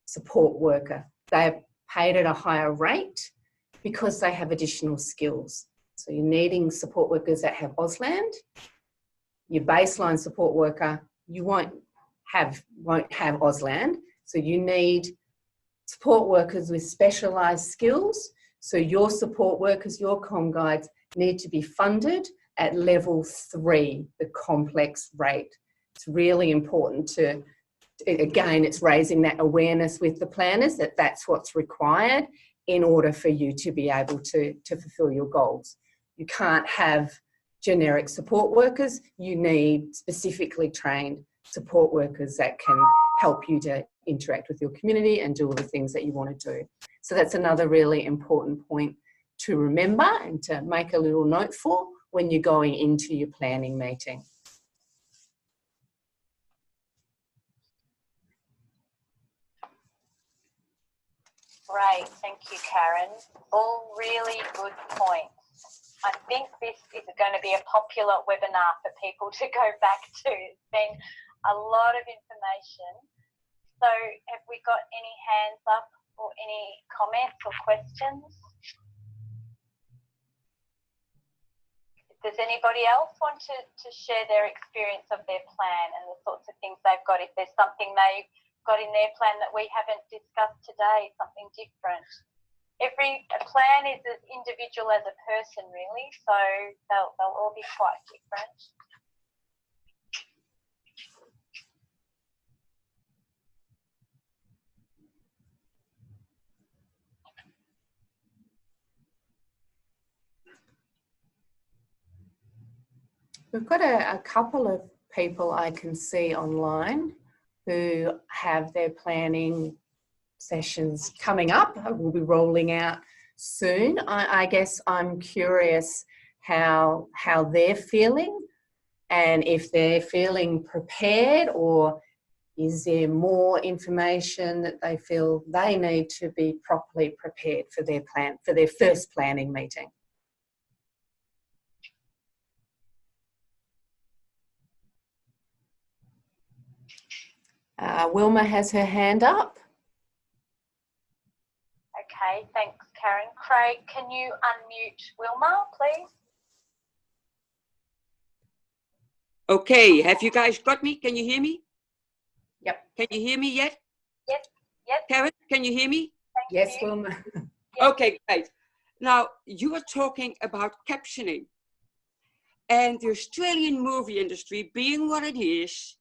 support worker. They're paid at a higher rate because they have additional skills. So you're needing support workers that have Ausland. Your baseline support worker, you won't have Ausland. So you need support workers with specialised skills. So your support workers, your comm guides need to be funded at level 3, the complex rate. It's really important to, again, it's raising that awareness with the planners that that's what's required in order for you to be able to fulfil your goals. You can't have generic support workers. You need specifically trained support workers that can help you to interact with your community and do all the things that you want to do. So that's another really important point to remember and to make a little note for when you're going into your planning meeting. Great, thank you, Karen. All really good points. I think this is going to be a popular webinar for people to go back to. It's been a lot of information. So have we got any hands up or any comments or questions? Does anybody else want to share their experience of their plan and the sorts of things they've got? If there's something they've got in their plan that we haven't discussed today, something different. Every plan is as individual as a person, really, so they'll all be quite different. We've got a couple of people I can see online who have their planning sessions coming up. We'll be rolling out soon. I guess I'm curious how they're feeling and if they're feeling prepared, or is there more information that they feel they need to be properly prepared for their plan, for their first planning meeting. Wilma has her hand up. Okay, thanks, Karen. Craig, can you unmute Wilma, please? Okay, have you guys got me? Can you hear me? Yep. Can you hear me yet? Yes, yes. Karen, can you hear me? Yes, Wilma. Okay, great. Now, you were talking about captioning. And the Australian movie industry, being what it is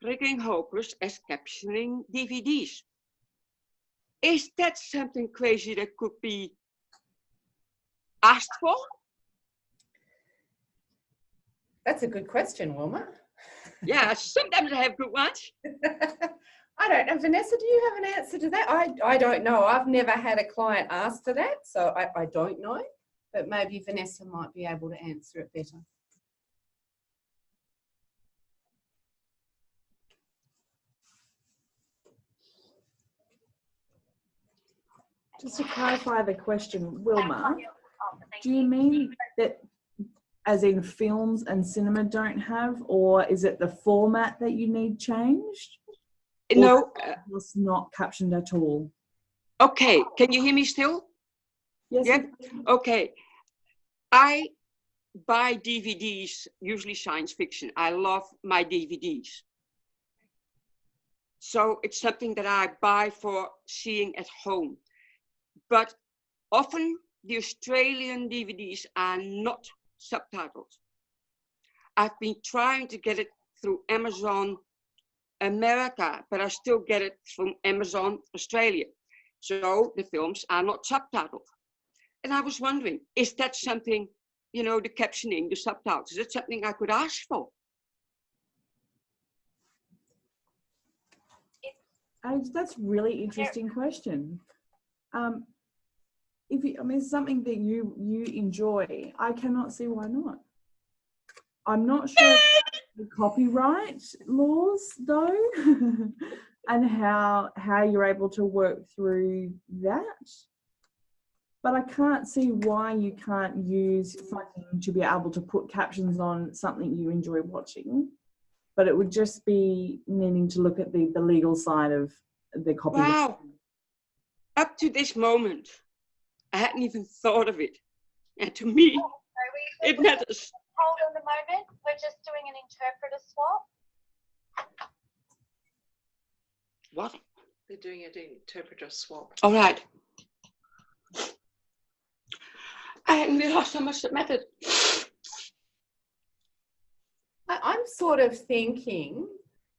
freaking hopeless as captioning DVDs. Is that something crazy that could be asked for? That's a good question, Wilma. Yeah, sometimes I have good ones. I don't know. Vanessa, do you have an answer to that? I don't know. I've never had a client ask for that, so I don't know. But maybe Vanessa might be able to answer it better. Just to clarify the question, Wilma, do you mean that as in films and cinema don't have, or is it the format that you need changed? No. It's not captioned at all. Okay, can you hear me still? Yes. Yeah. Okay. I buy DVDs, usually science fiction. I love my DVDs. So it's something that I buy for seeing at home. But often the Australian DVDs are not subtitled. I've been trying to get it through Amazon America, but I still get it from Amazon Australia. So the films are not subtitled. And I was wondering, is that something, you know, the captioning, the subtitles, is that something I could ask for? That's a really interesting question. If you, I mean, it's something that you enjoy, I cannot see why not. I'm not sure the copyright laws though, and how you're able to work through that. But I can't see why you can't use funding to be able to put captions on something you enjoy watching. But it would just be needing to look at the legal side of the copyright. Wow. Up to this moment, I hadn't even thought of it. And to me, it matters. Hold on a moment. We're just doing an interpreter swap. What? They're doing an interpreter swap. All right. I hadn't realized how much it mattered. I'm sort of thinking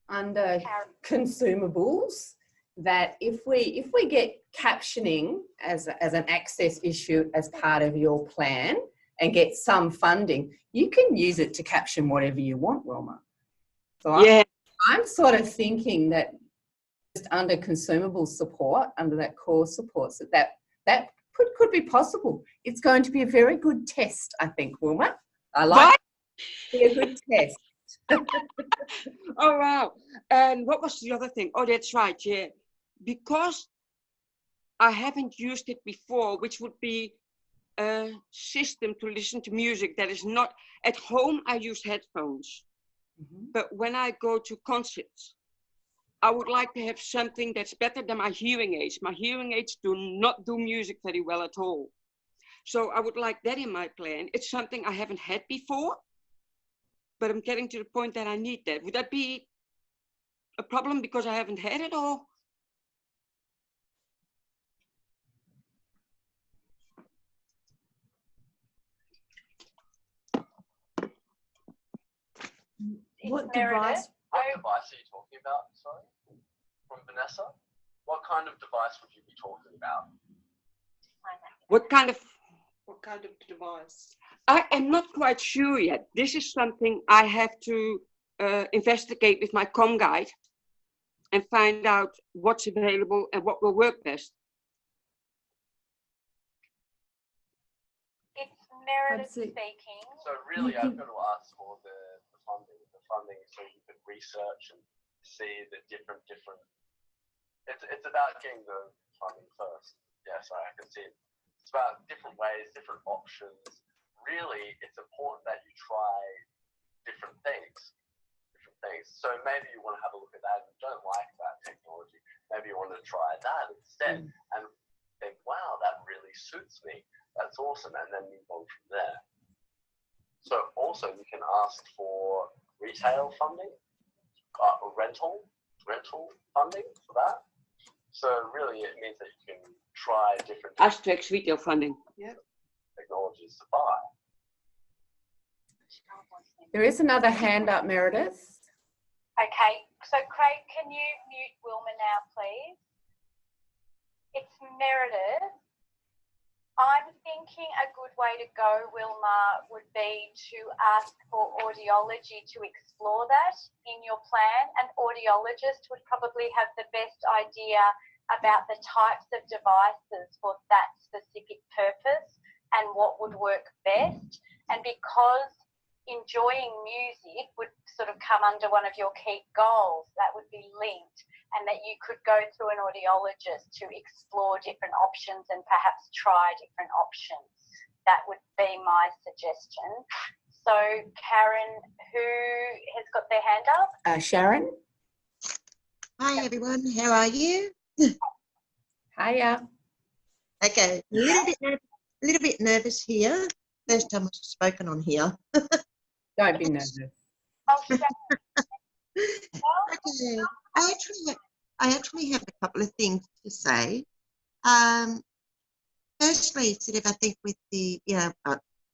under consumables that if we get captioning as an access issue as part of your plan and get some funding, you can use it to caption whatever you want, Wilma. So yeah. I'm sort of thinking that just under consumable support, under that core support, that could be possible. It's going to be a very good test, I think, Wilma. I like it. Be a good test. Oh, wow. And what was the other thing? Oh, that's right, yeah. Because I haven't used it before, which would be a system to listen to music that is not at home. I use headphones, but when I go to concerts, I would like to have something that's better than my hearing aids. My hearing aids do not do music very well at all. So I would like that in my plan. It's something I haven't had before, but I'm getting to the point that I need that. Would that be a problem because I haven't had it, or? What device? What device are you talking about, sorry? From Vanessa? What kind of device would you be talking about? What kind of device? I am not quite sure yet. This is something I have to investigate with my comm guide and find out what's available and what will work best. It's Meredith speaking. So really, I've got to ask for the funding so you can research and see the different. It's about getting the funding first. Yeah, sorry, I can see it. It's about different ways, different options. Really, it's important that you try different things. So maybe you want to have a look at that and don't like that technology. Maybe you want to try that instead and think, wow, that really suits me. That's awesome. And then move on from there. So also you can ask for retail funding, rental funding for that. So really it means that you can try different Asterix retail funding. technologies to buy. There is another hand up, Meredith. Okay, so Craig, can you mute Wilma now, please? It's Meredith. I'm thinking a good way to go, Wilma, would be to ask for audiology to explore that in your plan. An audiologist would probably have the best idea about the types of devices for that specific purpose and what would work best. And because enjoying music would sort of come under one of your key goals, that would be linked, and that you could go through an audiologist to explore different options and perhaps try different options. That would be my suggestion. So Karen, who has got their hand up? Sharon. Hi everyone, how are you? Hiya. Okay, a little bit nervous here. First time I've spoken on here. Don't be nervous. Oh, Sharon. Okay, I actually have a couple of things to say. Firstly, sort of, I think with the,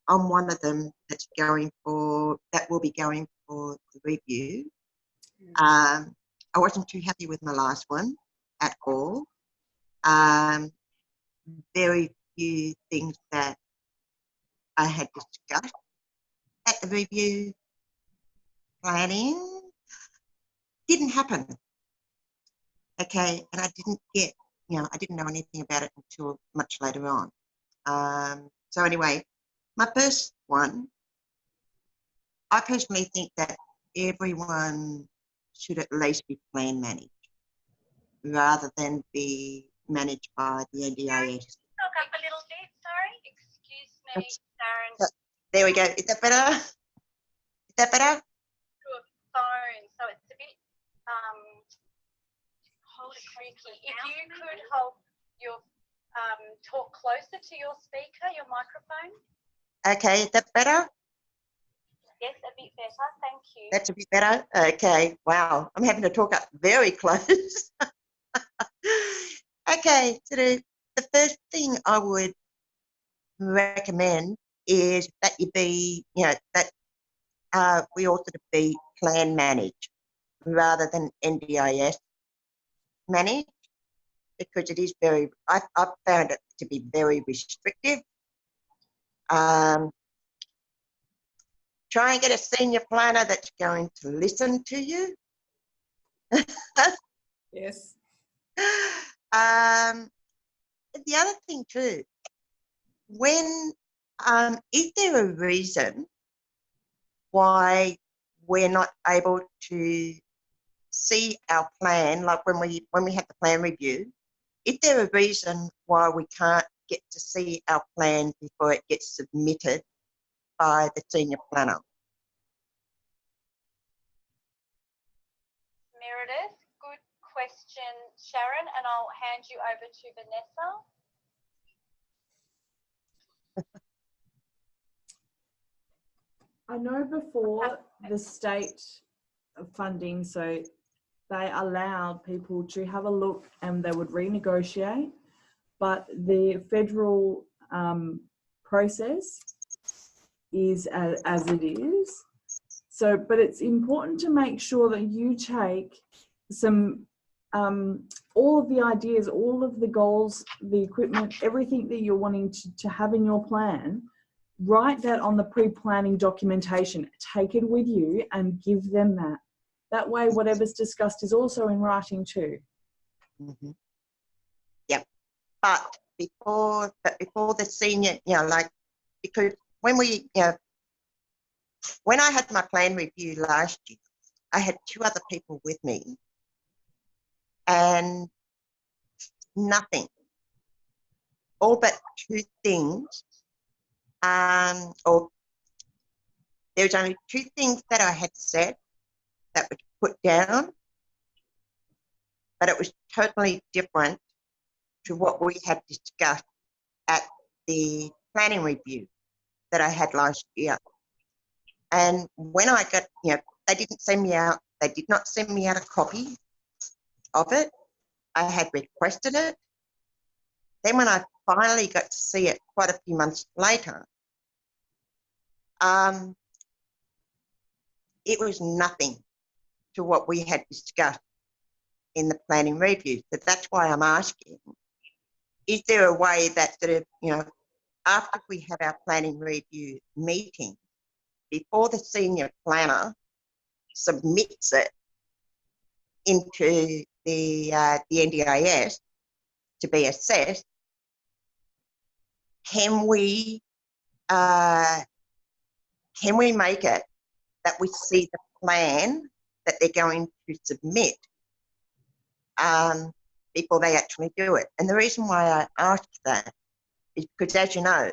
I'm one of them that will be going for the review. I wasn't too happy with my last one at all. Very few things that I had discussed at the review planning didn't happen. Okay, and I didn't get, I didn't know anything about it until much later on. So anyway, my first one, I personally think that everyone should at least be plan managed rather than be managed by the NDIS. Talk up a little bit, sorry. Excuse me, Sharon. There we go. Is that better? Is that better? Through a phone, so it's a bit tricky. If you could hold your talk closer to your speaker, your microphone. Okay, is that better? Yes, a bit better. Thank you. That's a bit better. Okay. Wow, I'm having to talk up very close. Okay, so the first thing I would recommend is that you be, that we all sort of be plan managed rather than NDIS managed, because it is very, I've found it to be very restrictive. Try and get a senior planner that's going to listen to you. Yes. The other thing too, is there a reason why we're not able to see our plan, like when we have the plan review, is there a reason why we can't get to see our plan before it gets submitted by the senior planner? Meredith, good question, Sharon, and I'll hand you over to Vanessa. I know before the state funding, so they allowed people to have a look and they would renegotiate, but the federal process is as it is. So, but it's important to make sure that you take some, all of the ideas, all of the goals, the equipment, everything that you're wanting to have in your plan, write that on the pre-planning documentation, take it with you and give them that. That way, whatever's discussed is also in writing too. Mm-hmm. Yep. But before the senior, because when when I had my plan review last year, I had 2 other people with me and nothing, all but 2 things. Or there was only 2 things that I had said that was put down, but it was totally different to what we had discussed at the planning review that I had last year. And when I got, they did not send me out a copy of it. I had requested it. Then when I finally got to see it quite a few months later, it was nothing to what we had discussed in the planning review. So that's why I'm asking, is there a way that sort of, after we have our planning review meeting, before the senior planner submits it into the NDIS to be assessed, can we make it that we see the plan that they're going to submit before they actually do it? And the reason why I ask that is because, as you know,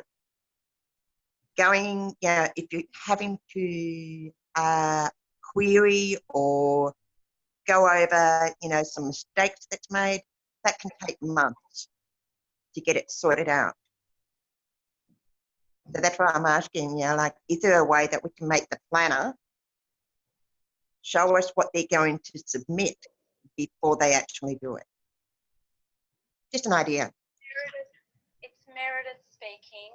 if you're having to query or go over, some mistakes that's made, that can take months to get it sorted out. So that's why I'm asking, is there a way that we can make the planner show us what they're going to submit before they actually do it? Just an idea. It's Meredith speaking.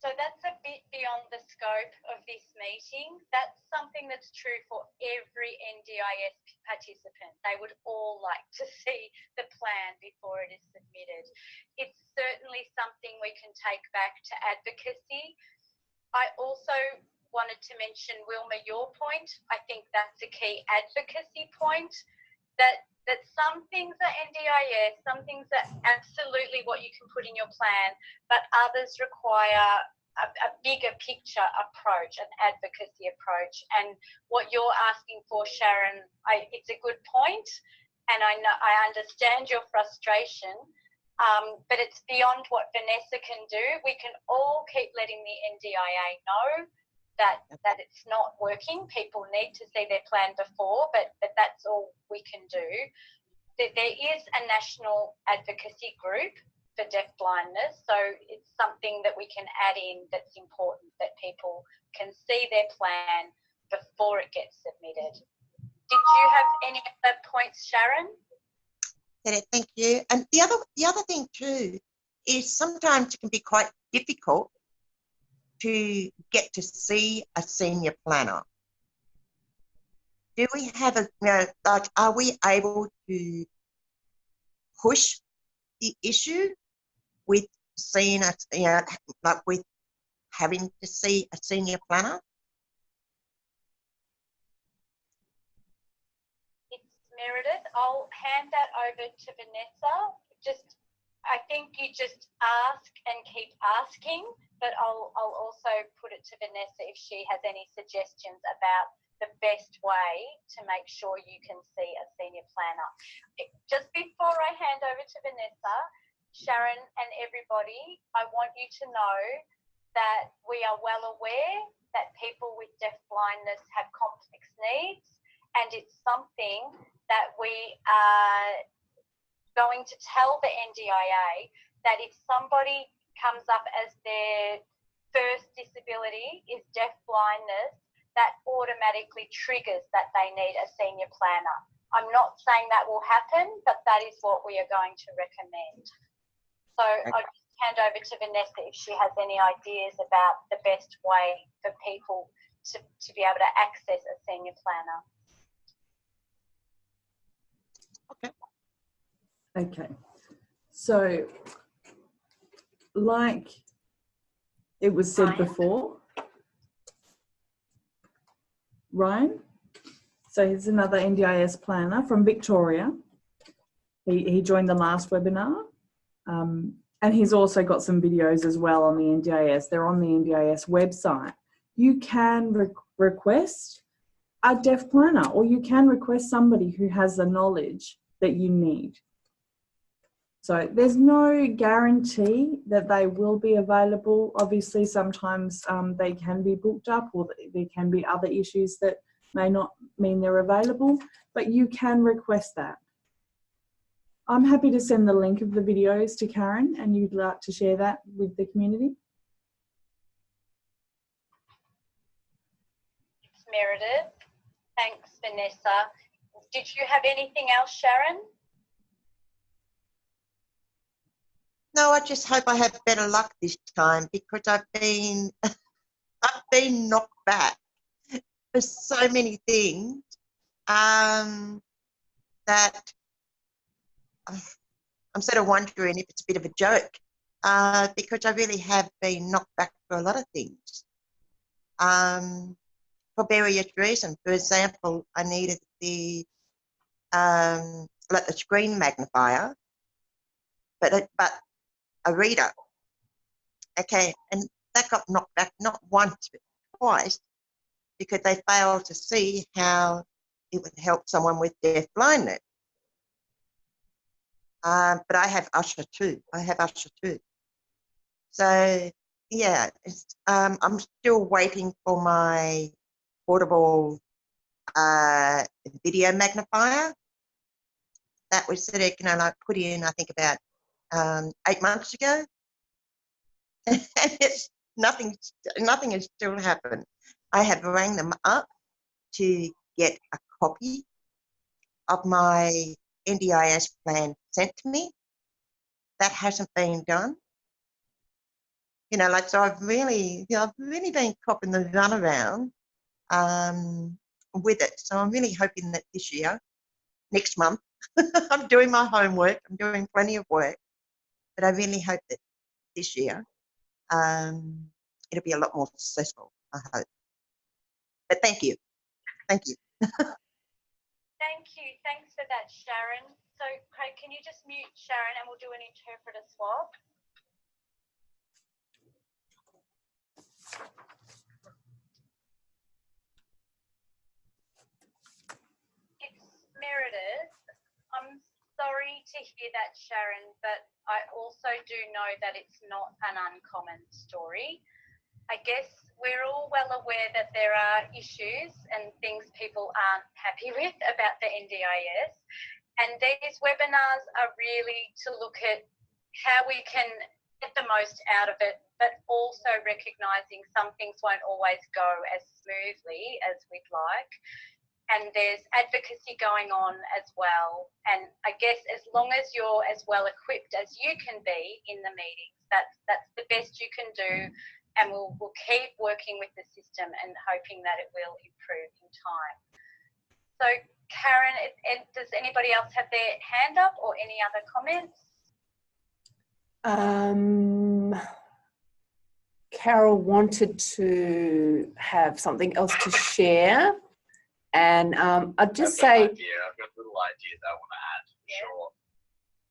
So that's a bit beyond the scope of this meeting. That's something that's true for every NDIS participant. They would all like to see the plan before it is submitted. It's certainly something we can take back to advocacy. I also wanted to mention, Wilma, your point. I think that's a key advocacy point, that some things are NDIS, some things are absolutely what you can put in your plan, but others require a bigger picture approach, an advocacy approach. And what you're asking for, Sharon, it's a good point, and I understand your frustration, but it's beyond what Vanessa can do. We can all keep letting the NDIA know that it's not working. People need to see their plan before, but that's all we can do. There is a national advocacy group for deafblindness, so it's something that we can add in that's important, that people can see their plan before it gets submitted. Did you have any other points, Sharon? Thank you. And the other thing too is sometimes it can be quite difficult to get to see a senior planner. Do we have are we able to push the issue with seeing with having to see a senior planner? It's Meredith. I'll hand that over to Vanessa. I think you just ask and keep asking, but I'll also put it to Vanessa if she has any suggestions about the best way to make sure you can see a senior planner. Just before I hand over to Vanessa, Sharon and everybody, I want you to know that we are well aware that people with deafblindness have complex needs, and it's something that we are going to tell the NDIA that if somebody comes up as their first disability is deafblindness, that automatically triggers that they need a senior planner. I'm not saying that will happen, but that is what we are going to recommend. So I'll just hand over to Vanessa if she has any ideas about the best way for people to be able to access a senior planner. Okay, so like it was said before, Ryan, so he's another NDIS planner from Victoria. He joined the last webinar, and he's also got some videos as well on the NDIS. They're on the NDIS website. You can request a deaf planner, or you can request somebody who has the knowledge that you need. So there's no guarantee that they will be available. Obviously, sometimes they can be booked up, or there can be other issues that may not mean they're available, but you can request that. I'm happy to send the link of the videos to Karen, and you'd like to share that with the community? Meredith. Thanks, Vanessa. Did you have anything else, Sharon? No, I just hope I have better luck this time because I've been knocked back for so many things that I'm sort of wondering if it's a bit of a joke because I really have been knocked back for a lot of things for various reasons. For example, I needed the like the screen magnifier, but a reader. Okay, and that got knocked back not once but twice because they failed to see how it would help someone with deaf blindness. But I have Usher too. So yeah, I'm still waiting for my portable video magnifier. That was sort of, like put in, I think about 8 months ago. Nothing has still happened. I have rang them up to get a copy of my NDIS plan sent to me. That hasn't been done. So I've really been copping the runaround with it. So I'm really hoping that this year, next month, I'm doing my homework. I'm doing plenty of work, but I really hope that this year it'll be a lot more successful, I hope. But thank you. Thank you. Thanks for that, Sharon. So, Craig, can you just mute Sharon and we'll do an interpreter swap? It's Meredith. I'm sorry to hear that, Sharon, but I also do know that it's not an uncommon story. I guess we're all well aware that there are issues and things people aren't happy with about the NDIS. And these webinars are really to look at how we can get the most out of it, but also recognising some things won't always go as smoothly as we'd like. And there's advocacy going on as well. And I guess as long as you're as well equipped as you can be in the meetings, that's the best you can do. And we'll keep working with the system and hoping that it will improve in time. So, Karen, does anybody else have their hand up or any other comments? Carol wanted to have something else to share. And I'd just say... I've got a little idea that I want to add, sure,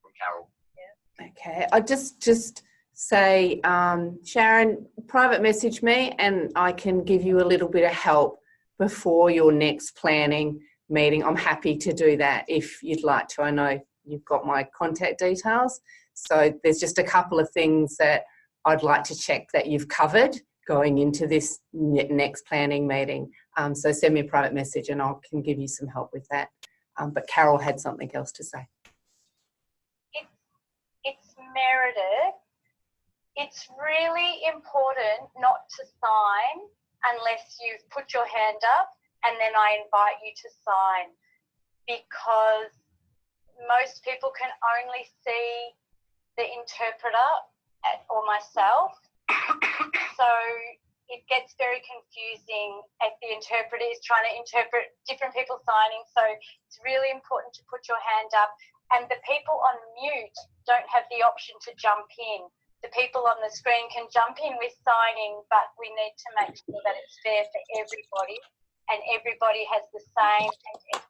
from Carol. Yeah. Okay, I'd just say, Sharon, private message me and I can give you a little bit of help before your next planning meeting. I'm happy to do that if you'd like to. I know you've got my contact details. So there's just a couple of things that I'd like to check that you've covered going into this next planning meeting. So send me a private message and I can give you some help with that. But Carol had something else to say. It's Meredith. It's really important not to sign unless you've put your hand up and then I invite you to sign, because most people can only see the interpreter or myself. So it gets very confusing if the interpreter is trying to interpret different people signing. So it's really important to put your hand up, and the people on mute don't have the option to jump in. The people on the screen can jump in with signing, but we need to make sure that it's fair for everybody and everybody has the same access.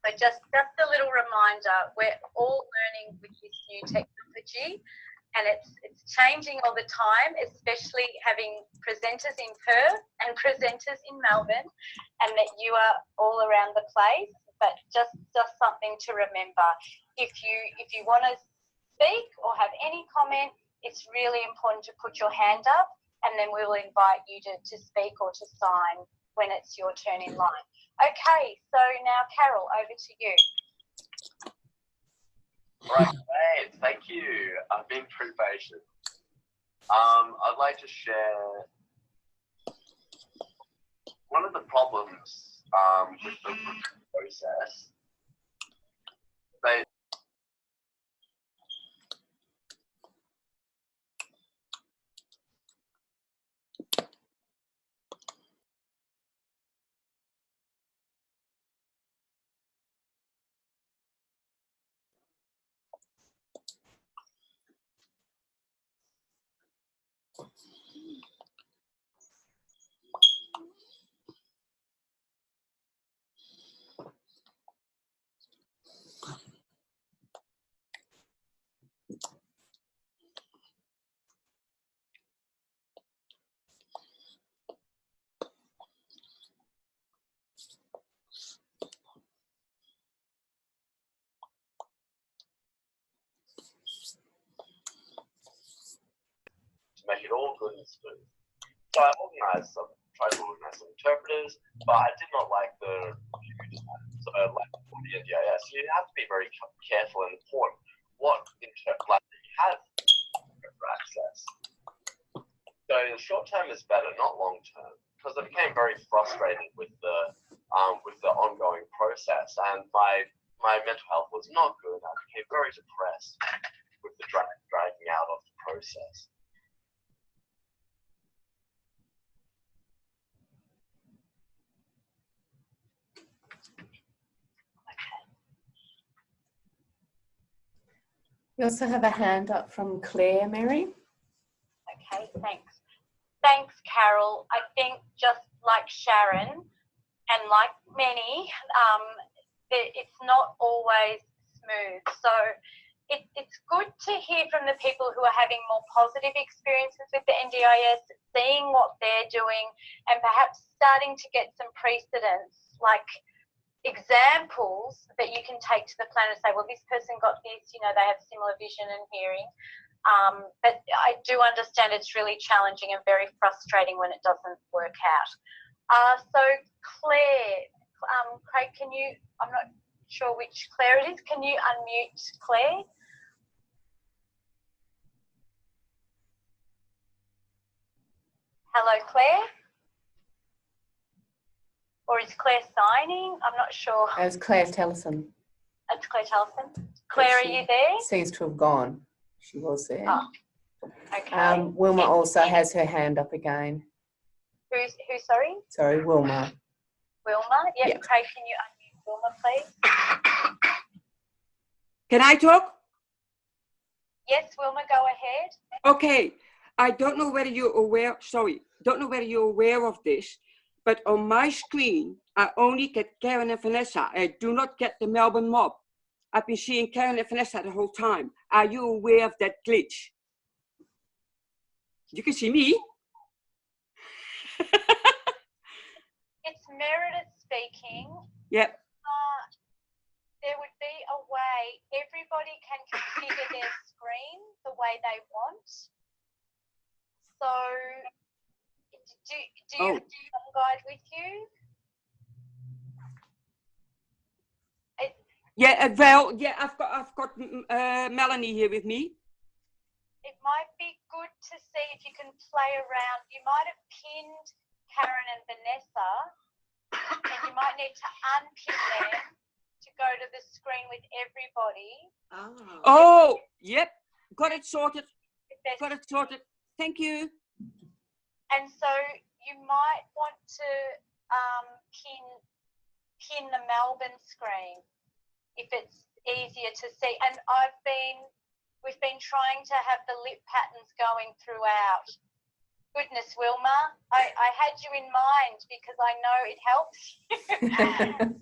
So just a little reminder, we're all learning with this new technology and it's changing all the time, especially having presenters in Perth and presenters in Melbourne, and that you are all around the place. But just something to remember. If you want to speak or have any comment, it's really important to put your hand up and then we will invite you to speak or to sign when it's your turn in line. Okay, so now Carol, over to you. Right, great, thank you. I've been pretty patient. I'd like to share one of the problems with the process, they make it all good and smooth. So I tried to organize some interpreters, but I did not like the so like for the NDIS. You have to be very careful and important what interpreter you have for access. So the short term is better, not long term, because I became very frustrated with the ongoing process, and my mental health was not good. I became very depressed with the dragging out of the process. We also have a hand up from Claire, Mary. Okay, thanks. Thanks, Carol. I think just like Sharon and like many, it's not always smooth. So it's good to hear from the people who are having more positive experiences with the NDIS, seeing what they're doing, and perhaps starting to get some precedents, like examples that you can take to the plan and say, well, this person got this, you know, they have similar vision and hearing. But I do understand it's really challenging and very frustrating when it doesn't work out. So Claire, Craig, can you, I'm not sure which Claire it is, can you unmute Claire? Hello, Claire? Or is Claire signing? I'm not sure. It was Claire Tellison. It's Claire Tellison. Claire, are you there? Seems to have gone. She was there. Oh, okay. Wilma also has her hand up again. Who, sorry? Sorry, Wilma. Wilma? Yep. Yep. Craig, can you unmute Wilma, please? Can I talk? Yes, Wilma, go ahead. Okay. I don't know whether you're aware, don't know whether you're aware of this, but on my screen, I only get Karen and Vanessa. I do not get the Melbourne mob. I've been seeing Karen and Vanessa the whole time. Are you aware of that glitch? You can see me. It's Meredith speaking. Yep. There would be a way, everybody can configure their screen the way they want. So, do you have some guide with you? I've got Melanie here with me. It might be good to see if you can play around. You might have pinned Karen and Vanessa, and you might need to unpin them to go to the screen with everybody. Oh, yep. Got it sorted. Got it sorted. Thank you. And so you might want to pin the Melbourne screen if it's easier to see. And we've been trying to have the lip patterns going throughout. Goodness, Wilma, I had you in mind because I know it helps you.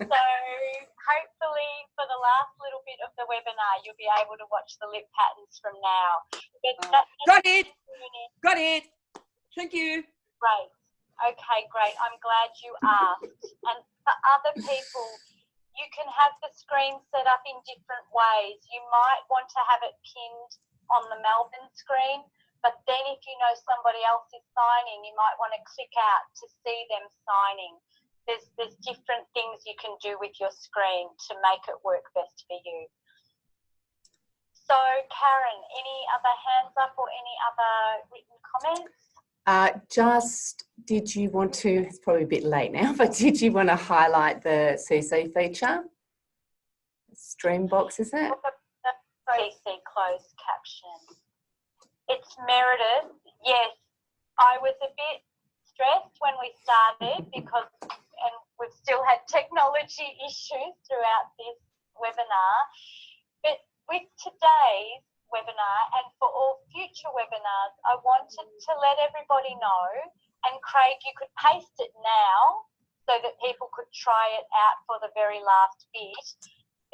So hopefully for the last little bit of the webinar, you'll be able to watch the lip patterns from now. Got it. Got it. Thank you. Great. Okay, great. I'm glad you asked. And for other people, you can have the screen set up in different ways. You might want to have it pinned on the Melbourne screen, but then if you know somebody else is signing, you might want to click out to see them signing. There's different things you can do with your screen to make it work best for you. So, Karen, any other hands up or any other written comments? Did you want to, it's probably a bit late now, but did you want to highlight the CC feature? Streambox, is it? The CC closed caption. It's Meredith. Yes, I was a bit stressed when we started because, and we've still had technology issues throughout this webinar, but with today's webinar and for all future webinars, I wanted to let everybody know, and Craig, you could paste it now so that people could try it out for the very last bit.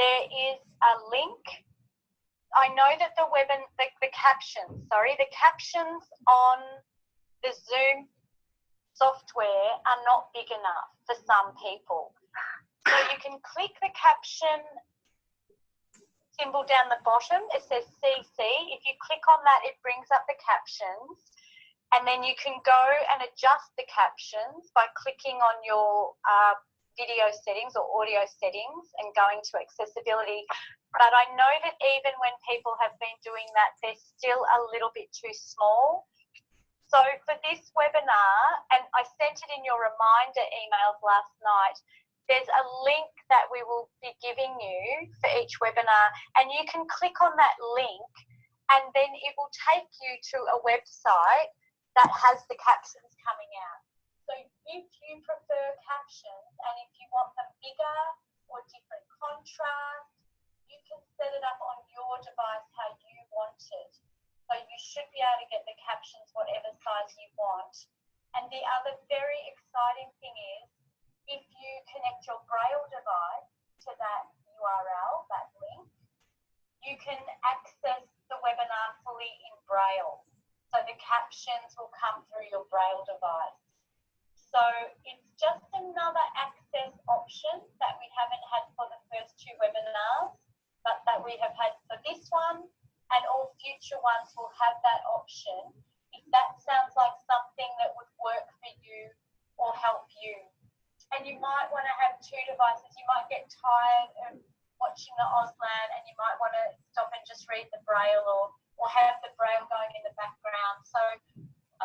There is a link. I know that the captions on the Zoom software are not big enough for some people. So you can click the caption symbol down the bottom. It says CC. If you click on that, it brings up the captions. And then you can go and adjust the captions by clicking on your video settings or audio settings and going to accessibility. But I know that even when people have been doing that, they're still a little bit too small. So for this webinar, and I sent it in your reminder emails last night, there's a link that we will be giving you for each webinar, and you can click on that link and then it will take you to a website that has the captions coming out. So if you prefer captions and if you want them bigger or different contrast, you can set it up on your device how you want it. So you should be able to get the captions whatever size you want. And the other very exciting thing is, if you connect your Braille device to that URL, that link, you can access the webinar fully in Braille. So the captions will come through your Braille device. So it's just another access option that we haven't had for the first two webinars, but that we have had for this one, and all future ones will have that option if that sounds like something that would work for you or help you. And you might want to have two devices. You might get tired of watching the Auslan and you might want to stop and just read the Braille or have the Braille going in the background. So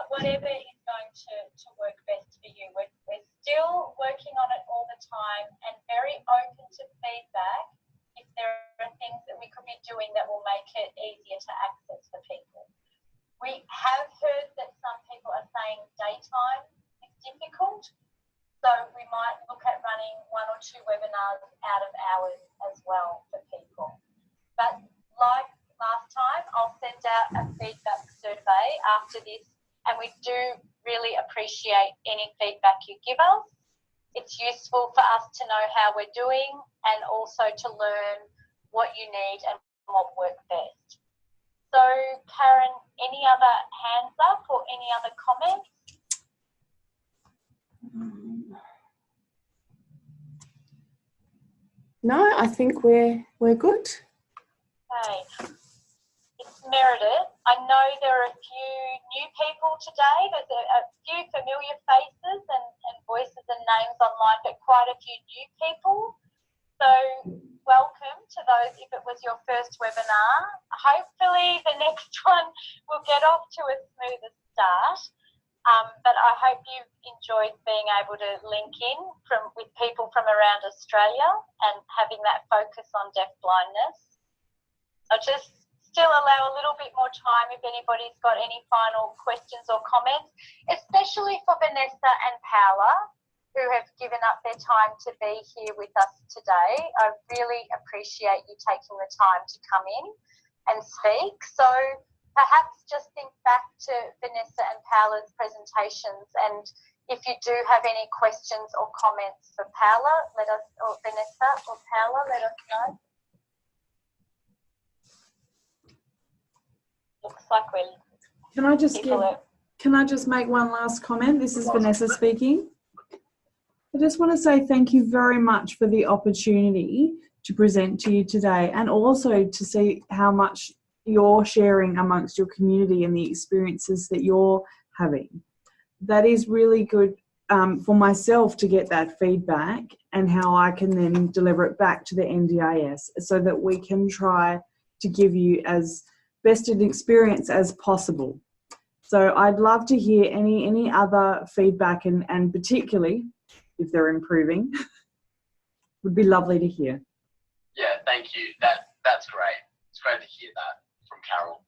whatever is going to work best for you. We're still working on it all the time and very open to feedback if there are things that we could be doing that will make it easier to access for people. We have heard that some people are saying daytime is difficult. So we might look at running 1 or 2 webinars out of hours as well for people. But like last time, I'll send out a feedback survey after this, and we do really appreciate any feedback you give us. It's useful for us to know how we're doing and also to learn what you need and what works best. So Karen, any other hands up or any other comments? No, I think we're good. Okay. It's Meredith. I know there are a few new people today. There's a few familiar faces and voices and names online, but quite a few new people. So welcome to those if it was your first webinar. Hopefully the next one will get off to a smoother start. But I hope you've enjoyed being able to link in with people from around Australia and having that focus on deaf blindness. I'll just still allow a little bit more time if anybody's got any final questions or comments, especially for Vanessa and Paola, who have given up their time to be here with us today. I really appreciate you taking the time to come in and speak. So perhaps just think back to Vanessa and Paola's presentations, and if you do have any questions or comments for Paola, or Vanessa or Paola, let us know. Looks like we're... Can I just make one last comment? This is Vanessa speaking. I just want to say thank you very much for the opportunity to present to you today, and also to see how much you're sharing amongst your community and the experiences that you're having. That is really good for myself to get that feedback and how I can then deliver it back to the NDIS so that we can try to give you as best an experience as possible. So I'd love to hear any other feedback, and particularly if they're improving, would be lovely to hear. Yeah, thank you. That's great. It's great to hear that from Carol.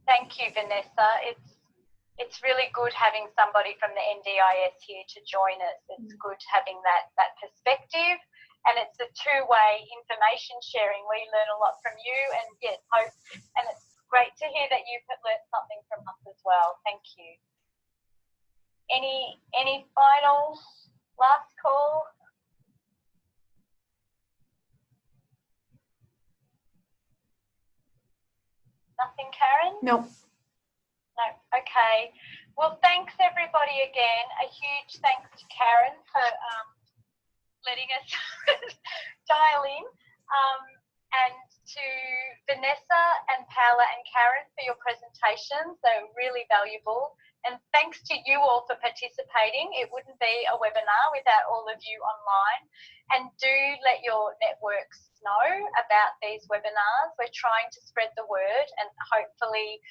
Thank you, Vanessa. It's really good having somebody from the NDIS here to join us. It's good having that perspective, and it's a two-way information sharing. We learn a lot from you, and yes, hope, and it's great to hear that you've learned something from us as well. Thank you. Any final last call? Nothing, Karen? No. No, okay. Well, thanks everybody again. A huge thanks to Karen for letting us dial in, and to Vanessa and Paola and Karen for your presentations. They're really valuable. And thanks to you all for participating. It wouldn't be a webinar without all of you online. And do let your networks know about these webinars. We're trying to spread the word and hopefully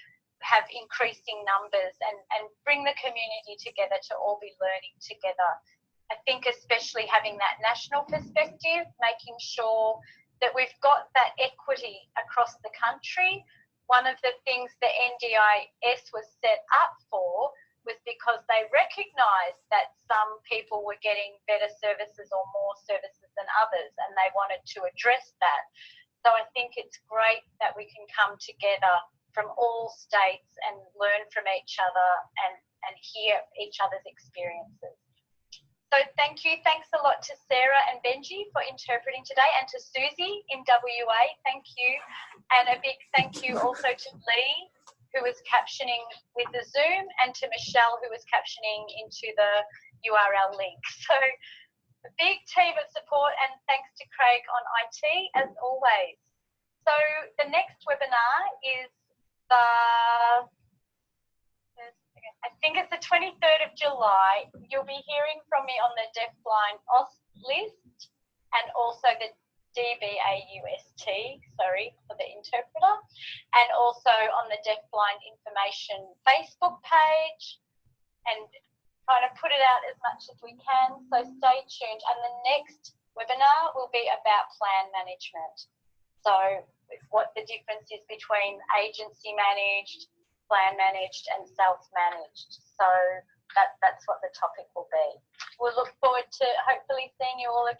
have increasing numbers and bring the community together to all be learning together. I think especially having that national perspective, making sure that we've got that equity across the country. One of the things the NDIS was set up for was because they recognised that some people were getting better services or more services than others, and they wanted to address that. So I think it's great that we can come together from all states and learn from each other and hear each other's experiences. So thank you. Thanks a lot to Sarah and Benji for interpreting today, and to Susie in WA. Thank you. And a big thank you also to Lee, who was captioning with the Zoom, and to Michelle, who was captioning into the URL link. So a big team of support, and thanks to Craig on IT as always. So the next webinar is I think it's the 23rd of July. You'll be hearing from me on the Deafblind OS list, and also the DBAUST, sorry for the interpreter, and also on the Deafblind Information Facebook page, and trying to put it out as much as we can. So stay tuned. And the next webinar will be about plan management. So what the difference is between agency managed, plan managed and self-managed. So that's what the topic will be. We'll look forward to hopefully seeing you all again.